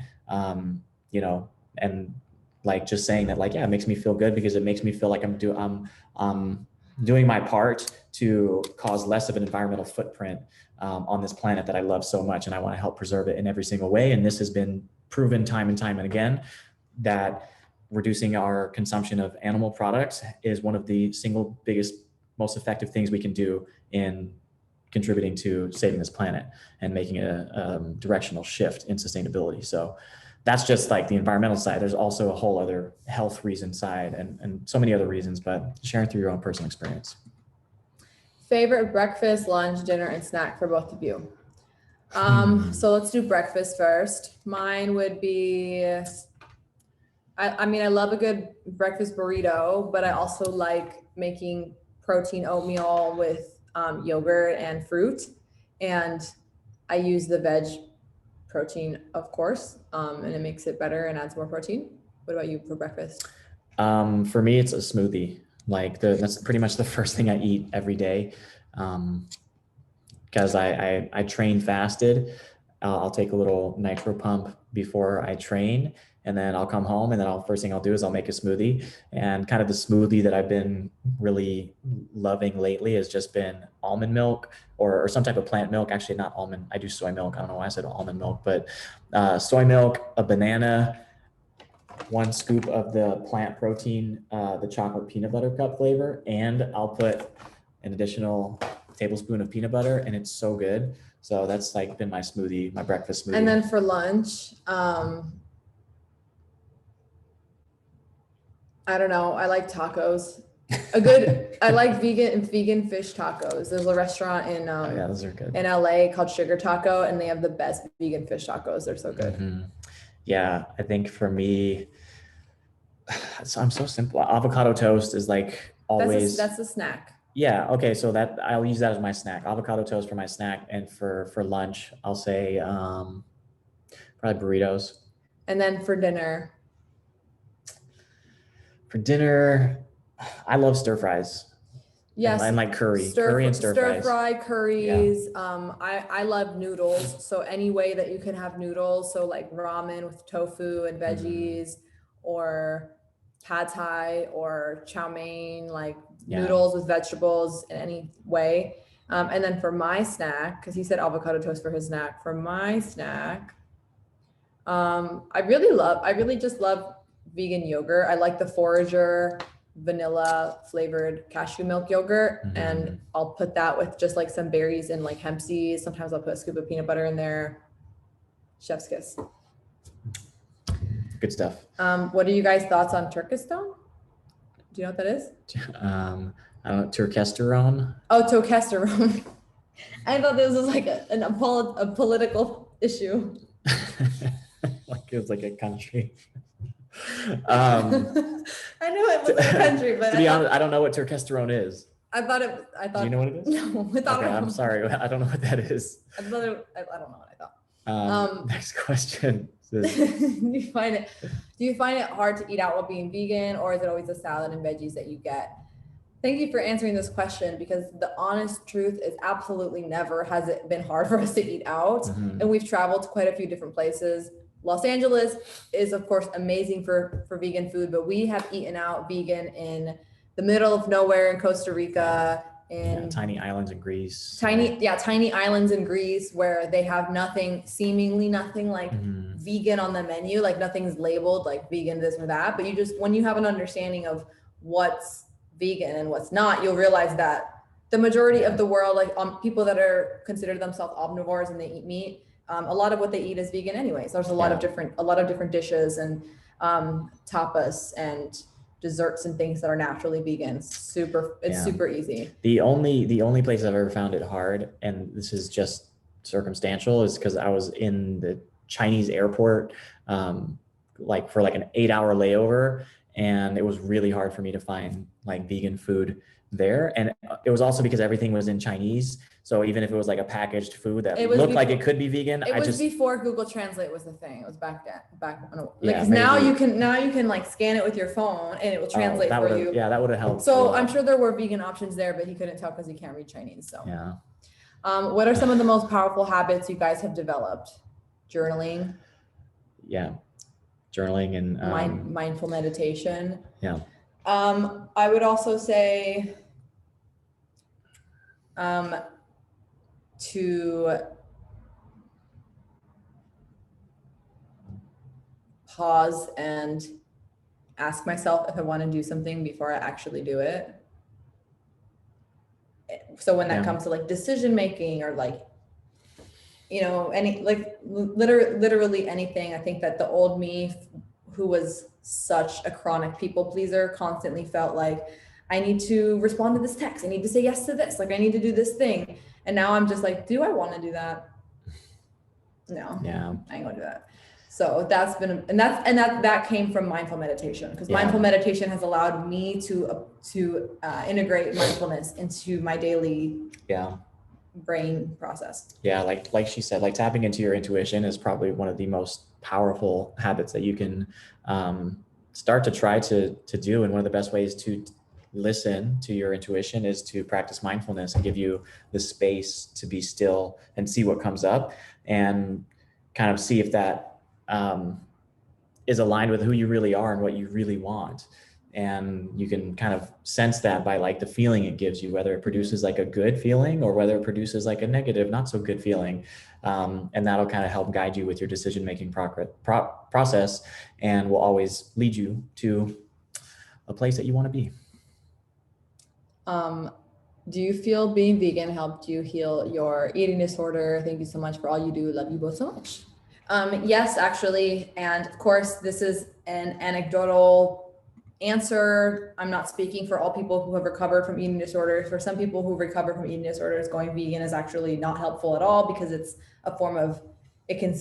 you know, and like just saying that, like, yeah, it makes me feel good because it makes me feel like I'm doing my part to cause less of an environmental footprint on this planet that I love so much, and I want to help preserve it in every single way. And this has been proven time and time and again that reducing our consumption of animal products is one of the single biggest, most effective things we can do in contributing to saving this planet and making a directional shift in sustainability. So that's just like the environmental side. There's also a whole other health reason side and so many other reasons, but sharing through your own personal experience. Favorite breakfast, lunch, dinner, and snack for both of you? So let's do breakfast first. Mine would be, I mean, I love a good breakfast burrito, but I also like making protein oatmeal with yogurt and fruit. And I use the veg protein, of course, and it makes it better and adds more protein. What about you for breakfast? For me, it's a smoothie. Like that's pretty much the first thing I eat every day. Because I train fasted. I'll take a little nitro pump before I train, and then I'll come home, and then first thing I'll do is I'll make a smoothie. And kind of the smoothie that I've been really loving lately has just been almond milk or some type of plant milk. Actually, not almond. I do soy milk. I don't know why I said almond milk, but soy milk, a banana, 1 scoop of the plant protein, the chocolate peanut butter cup flavor, and I'll put an additional tablespoon of peanut butter, and it's so good. So that's like been my smoothie, my breakfast smoothie. And then for lunch, I don't know. I like tacos. I like vegan fish tacos. There's a restaurant in yeah, those are good. In LA called Sugar Taco, and they have the best vegan fish tacos. They're so good. Mm-hmm. Yeah, I think for me, I'm so simple. Avocado toast is like always. That's a snack. Yeah. Okay. So that I'll use that as my snack. Avocado toast for my snack, and for lunch, I'll say probably burritos. And then for dinner. For dinner, I love stir fries. Yes. And like curry and stir fries. Stir fry curries. Yeah. I love noodles. So any way that you can have noodles. So like ramen with tofu and veggies, or pad thai or chow mein, like noodles with vegetables in any way. And then for my snack, because he said avocado toast for his snack. For my snack, I really just love vegan yogurt. I like the Forager vanilla flavored cashew milk yogurt, and I'll put that with just like some berries and like hemp seeds. Sometimes I'll put a scoop of peanut butter in there. Chef's kiss. Good stuff. What are you guys' thoughts on Turkestan? Do you know what that is? I don't know, turkesterone. Oh, tokesterone. I thought this was like a political issue. Like it was like a country. I know it was a country, but to be honest, I don't know what turkesterone is. I thought. Do you know what it is? No, okay, I'm sorry. I don't know what that is. I don't know what I thought. Next question. Do you find it hard to eat out while being vegan, or is it always the salad and veggies that you get? Thank you for answering this question, because the honest truth is absolutely never has it been hard for us to eat out. And we've traveled to quite a few different places. Los Angeles is of course amazing for vegan food, but we have eaten out vegan in the middle of nowhere in Costa Rica, in tiny islands in Greece. Tiny islands in Greece where they have seemingly nothing like vegan on the menu, like nothing's labeled like vegan this or that. But when you have an understanding of what's vegan and what's not, you'll realize that the majority of the world, like people that are considered themselves omnivores and they eat meat, a lot of what they eat is vegan anyway. So there's a lot of different dishes and tapas and desserts and things that are naturally vegan. It's super easy. The only place I've ever found it hard, and this is just circumstantial, is because I was in the Chinese airport like for like an 8-hour layover, and it was really hard for me to find like vegan food there. And it was also because everything was in Chinese. So even if it was like a packaged food that looked like it could be vegan, it was before Google Translate was the thing. It was back when, yeah, now you can like scan it with your phone and it will translate for you. Yeah, that would have helped. So I'm sure there were vegan options there, but he couldn't tell because he can't read Chinese. So yeah. What are some of the most powerful habits you guys have developed? Journaling. Yeah, journaling and mindful meditation. Yeah. I would also say to pause and ask myself if I want to do something before I actually do it. So when that comes to like decision making or like, any like literally anything, I think that the old me who was such a chronic people pleaser constantly felt like I need to respond to this text. I need to say yes to this. Like I need to do this thing. And now I'm just like, do I want to do that? No, I ain't gonna do that. So that's been, that came from mindful meditation, because mindful meditation has allowed me to integrate mindfulness into my daily brain process. Yeah. Like she said, like tapping into your intuition is probably one of the most powerful habits that you can start to try to do. And one of the best ways to listen to your intuition is to practice mindfulness and give you the space to be still and see what comes up and kind of see if that is aligned with who you really are and what you really want. And you can kind of sense that by like the feeling it gives you, whether it produces like a good feeling or whether it produces like a negative, not so good feeling. And that'll kind of help guide you with your decision-making process and will always lead you to a place that you want to be. Do you feel being vegan helped you heal your eating disorder? Thank you so much for all you do. Love you both so much. Yes, actually. And of course, this is an anecdotal answer. I'm not speaking for all people who have recovered from eating disorders. For some people who recover from eating disorders, going vegan is actually not helpful at all because it's it can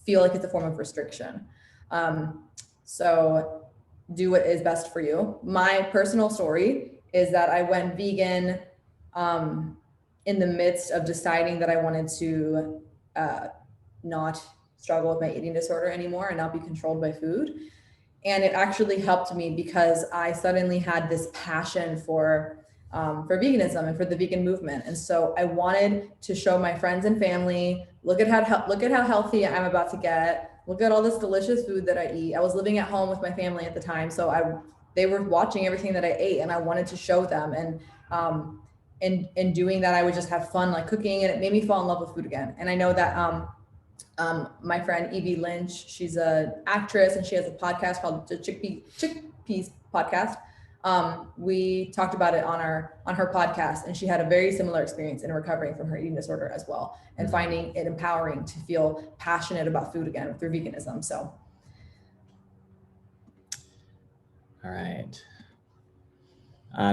feel like it's a form of restriction. So do what is best for you. My personal story is that I went vegan in the midst of deciding that I wanted to not struggle with my eating disorder anymore and not be controlled by food. And it actually helped me because I suddenly had this passion for veganism and for the vegan movement. And so I wanted to show my friends and family, look at how healthy I'm about to get. Look at all this delicious food that I eat. I was living at home with my family at the time. So they were watching everything that I ate and I wanted to show them. And in doing that, I would just have fun, like cooking, and it made me fall in love with food again. And I know that my friend Evie Lynch, she's an actress and she has a podcast called the Chickpeas Podcast. We talked about it on her podcast, and she had a very similar experience in recovering from her eating disorder as well, and finding it empowering to feel passionate about food again through veganism. So. All right.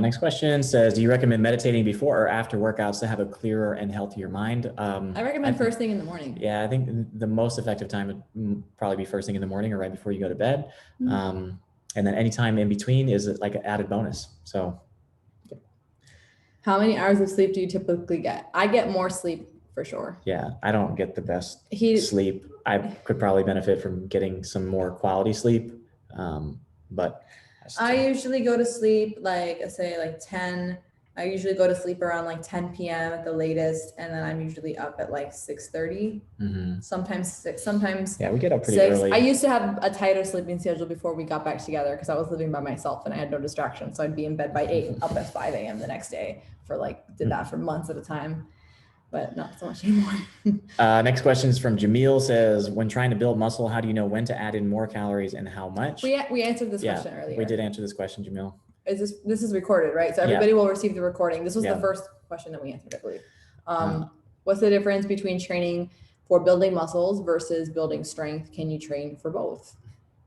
Next question says, do you recommend meditating before or after workouts to have a clearer and healthier mind? I recommend first thing in the morning. Yeah, I think the most effective time would probably be first thing in the morning or right before you go to bed. Mm-hmm. And then any time in between is like an added bonus. So. How many hours of sleep do you typically get? I get more sleep for sure. Yeah, I don't get the best sleep. I could probably benefit from getting some more quality sleep, but. I usually go to sleep like 10 I usually go to sleep around like 10 p.m. at the latest, and then I'm usually up at like 6:30. Sometimes 6, sometimes yeah, we get up pretty 6. early. I used to have a tighter sleeping schedule before we got back together because I was living by myself and I had no distractions. So I'd be in bed by 8 and up at 5 a.m. the next day for like, did that for months at a time, but not so much anymore. Next question is from Jamil, says, when trying to build muscle, how do you know when to add in more calories and how much? We answered this question earlier. We did answer this question, Jamil. This is recorded, right? So everybody will receive the recording. This was the first question that we answered, I believe. What's the difference between training for building muscles versus building strength? Can you train for both?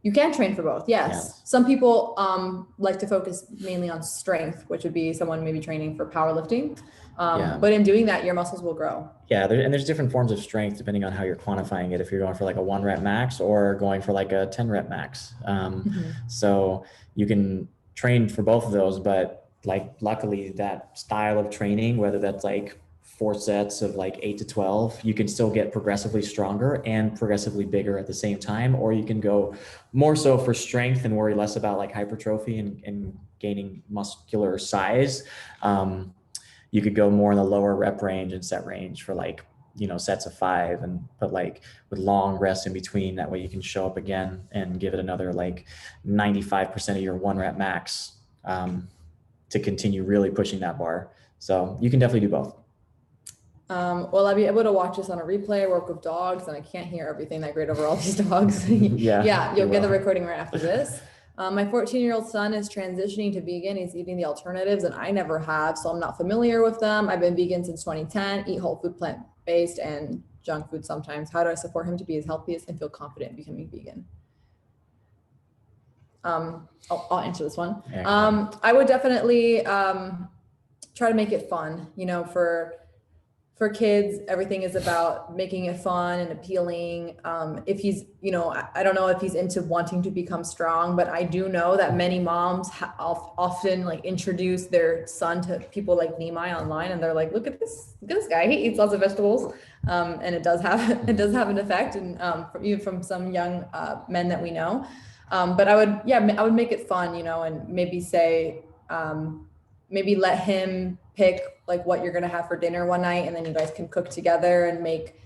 You can train for both, yes. Some people like to focus mainly on strength, which would be someone maybe training for powerlifting. But in doing that, your muscles will grow. Yeah, and there's different forms of strength depending on how you're quantifying it. If you're going for like a 1 rep max or going for like a 10 rep max. So you can train for both of those, but like luckily that style of training, whether that's like 4 sets of like 8 to 12, you can still get progressively stronger and progressively bigger at the same time, or you can go more so for strength and worry less about like hypertrophy and gaining muscular size. You could go more in the lower rep range and set range for like, sets of 5, but like with long rests in between. That way you can show up again and give it another like 95% of your 1 rep max to continue really pushing that bar. So you can definitely do both. Will I be able to watch this on a replay? I work with dogs and I can't hear everything that great over all these dogs. You'll get the recording right after this. My 14-year-old son is transitioning to vegan. He's eating the alternatives and I never have, so I'm not familiar with them. I've been vegan since 2010, eat whole food, plant-based and junk food sometimes. How do I support him to be as healthy and feel confident in becoming vegan? I'll answer this one. I would definitely try to make it fun. For kids, everything is about making it fun and appealing. If he's, I don't know if he's into wanting to become strong, but I do know that many moms often like introduce their son to people like Nimai online, and they're like, look at this guy, he eats lots of vegetables. And it does have an effect, and even from some young men that we know. But I would make it fun, and maybe say, maybe let him pick like what you're going to have for dinner one night, and then you guys can cook together and make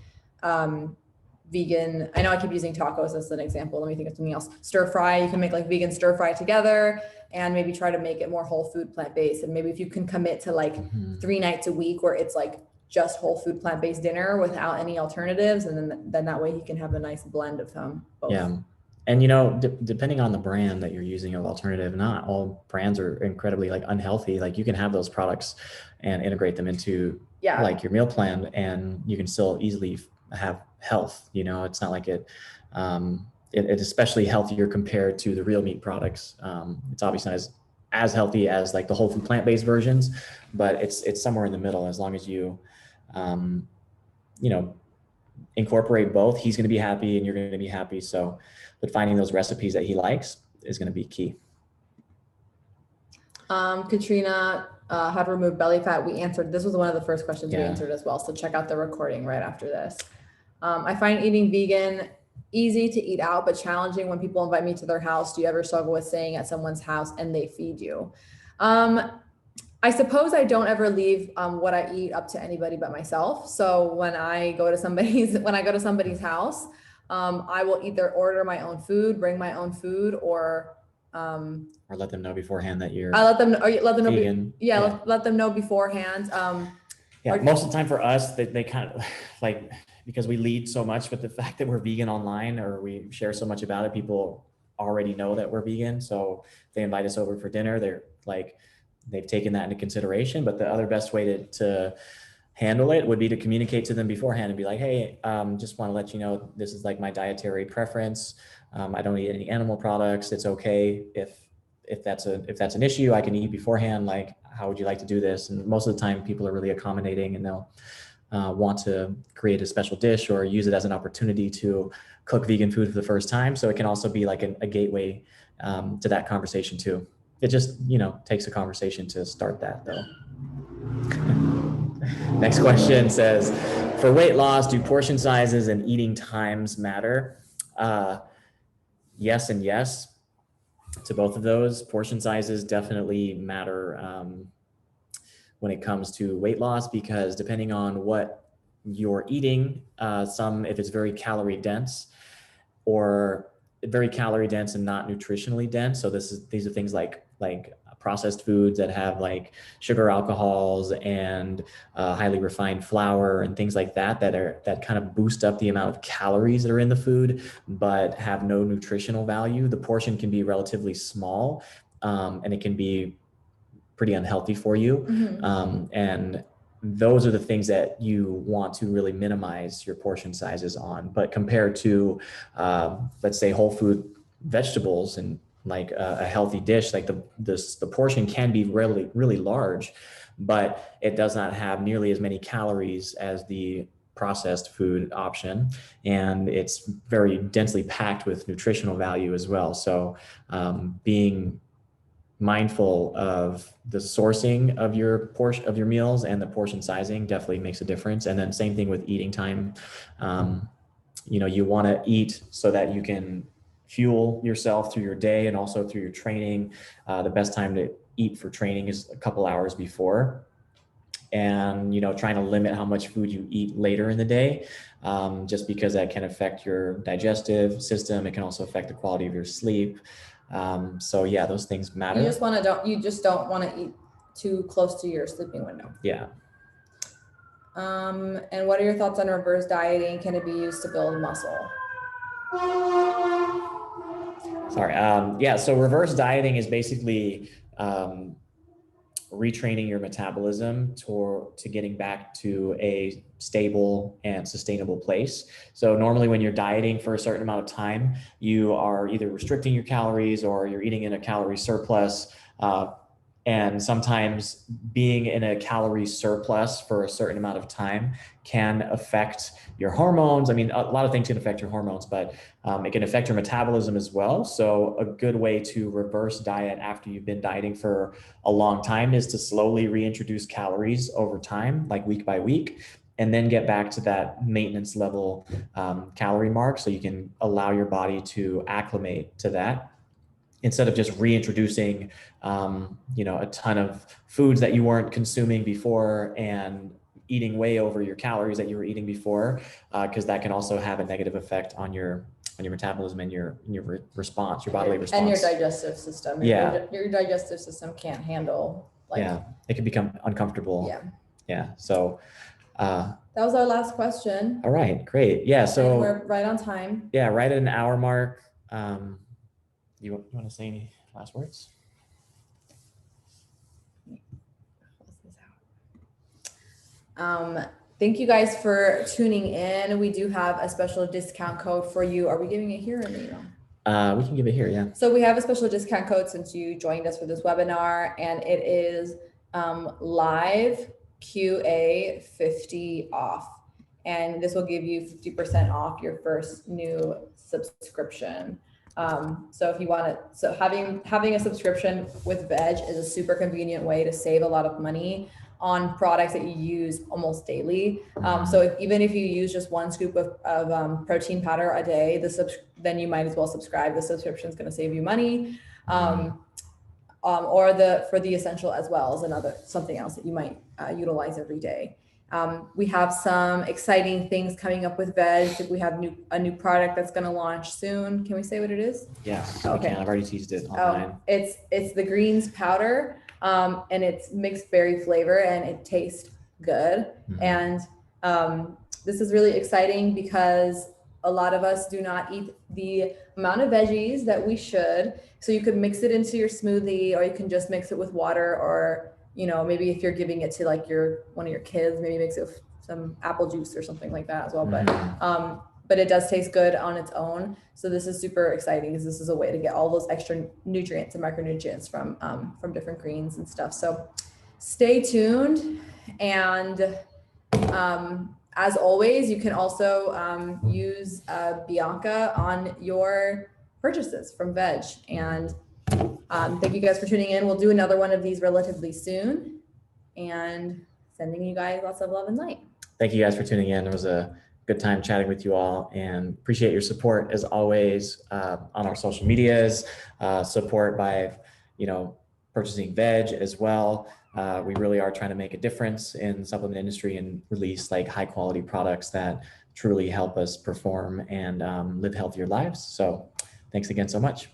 vegan. I know I keep using tacos as an example. Let me think of something else. Stir fry. You can make like vegan stir fry together, and maybe try to make it more whole food, plant-based. And maybe if you can commit to like 3 nights a week where it's like just whole food, plant-based dinner without any alternatives, and then that way he can have a nice blend of both. Yeah. And, depending on the brand that you're using of alternative, not all brands are incredibly like unhealthy. Like you can have those products and integrate them into like your meal plan, and you can still easily have health. It's not like it's especially healthier compared to the real meat products. It's obviously not as healthy as like the whole food plant-based versions, but it's somewhere in the middle. As long as you, incorporate both, he's going to be happy and you're going to be happy. So, but finding those recipes that he likes is going to be key. Katrina, how to remove belly fat. We answered, this was one of the first questions we answered as well. So check out the recording right after this. I find eating vegan easy to eat out, but challenging when people invite me to their house. Do you ever struggle with staying at someone's house and they feed you? I suppose I don't ever leave what I eat up to anybody but myself. So when I go to somebody's house, I will either order my own food, bring my own food, or let them know beforehand that you're. Let them know vegan. Let them know beforehand. Most of the time for us, they kind of like, because we lead so much with the fact that we're vegan online, or we share so much about it, people already know that we're vegan. So they invite us over for dinner. They're like, they've taken that into consideration. But the other best way to handle it would be to communicate to them beforehand and be like, hey, just want to let you know, this is like my dietary preference. I don't eat any animal products. It's okay if that's an issue, I can eat beforehand. Like, how would you like to do this? And most of the time people are really accommodating, and they'll want to create a special dish or use it as an opportunity to cook vegan food for the first time. So it can also be like a gateway to that conversation too. It just, takes a conversation to start that though. Next question says, for weight loss, do portion sizes and eating times matter? Yes and yes to both of those. Portion sizes definitely matter when it comes to weight loss, because depending on what you're eating, if it's very calorie dense or very calorie dense and not nutritionally dense. So these are things like processed foods that have like sugar, alcohols, and highly refined flour and things like that that kind of boost up the amount of calories that are in the food, but have no nutritional value. The portion can be relatively small, and it can be pretty unhealthy for you. And those are the things that you want to really minimize your portion sizes on. But compared to, let's say, whole food vegetables and like a healthy dish, like the portion can be really, really large, but it does not have nearly as many calories as the processed food option. And it's very densely packed with nutritional value as well. So being mindful of the sourcing of your portion of your meals and the portion sizing definitely makes a difference. And then same thing with eating time. You want to eat so that you can fuel yourself through your day and also through your training. The best time to eat for training is a couple hours before. And, trying to limit how much food you eat later in the day, just because that can affect your digestive system. It can also affect the quality of your sleep. So yeah, those things matter. You just don't want to eat too close to your sleeping window. Yeah. And what are your thoughts on reverse dieting? Can it be used to build muscle? Sorry. Yeah. So reverse dieting is basically retraining your metabolism to getting back to a stable and sustainable place. So normally when you're dieting for a certain amount of time, you are either restricting your calories or you're eating in a calorie surplus. And sometimes being in a calorie surplus for a certain amount of time can affect your hormones. I mean, a lot of things can affect your hormones, but it can affect your metabolism as well. So a good way to reverse diet after you've been dieting for a long time is to slowly reintroduce calories over time, like week by week, and then get back to that maintenance level calorie mark so you can allow your body to acclimate to that, instead of just reintroducing, a ton of foods that you weren't consuming before and eating way over your calories that you were eating before, because that can also have a negative effect on your metabolism and your response, your bodily response. And your digestive system. Yeah. Your digestive system can't handle. It can become uncomfortable. Yeah. Yeah. So. That was our last question. All right, great. Yeah. So and we're right on time. Yeah, right at an hour mark. You want to say any last words? Thank you guys for tuning in. We do have a special discount code for you. Are we giving it here or in the email? We can give it here, yeah. So we have a special discount code since you joined us for this webinar, and it is live QA 50 off. And this will give you 50% off your first new subscription. So if you want to, so having a subscription with Vedge is a super convenient way to save a lot of money on products that you use almost daily. So even if you use just one scoop of protein powder a day, then you might as well subscribe. The subscription is going to save you money. Or for the essential as well as something else that you might utilize every day. We have some exciting things coming up with Vedge. We have a new product that's going to launch soon. Can we say what it is? Yeah, okay. I've already teased it online. It's the greens powder, and it's mixed berry flavor, and it tastes good. And this is really exciting because a lot of us do not eat the amount of veggies that we should. So you could mix it into your smoothie, or you can just mix it with water, or maybe if you're giving it to like one of your kids, maybe mix it with some apple juice or something like that as well. But it does taste good on its own. So this is super exciting because this is a way to get all those extra nutrients and micronutrients from different greens and stuff. So stay tuned. And as always, you can also use Bianca on your purchases from Vedge. And thank you guys for tuning in. We'll do another one of these relatively soon, and sending you guys lots of love and light. Thank you guys for tuning in. It was a good time chatting with you all, and appreciate your support as always on our social medias, support by, purchasing Vedge as well. We really are trying to make a difference in the supplement industry and release like high quality products that truly help us perform and live healthier lives. So thanks again so much.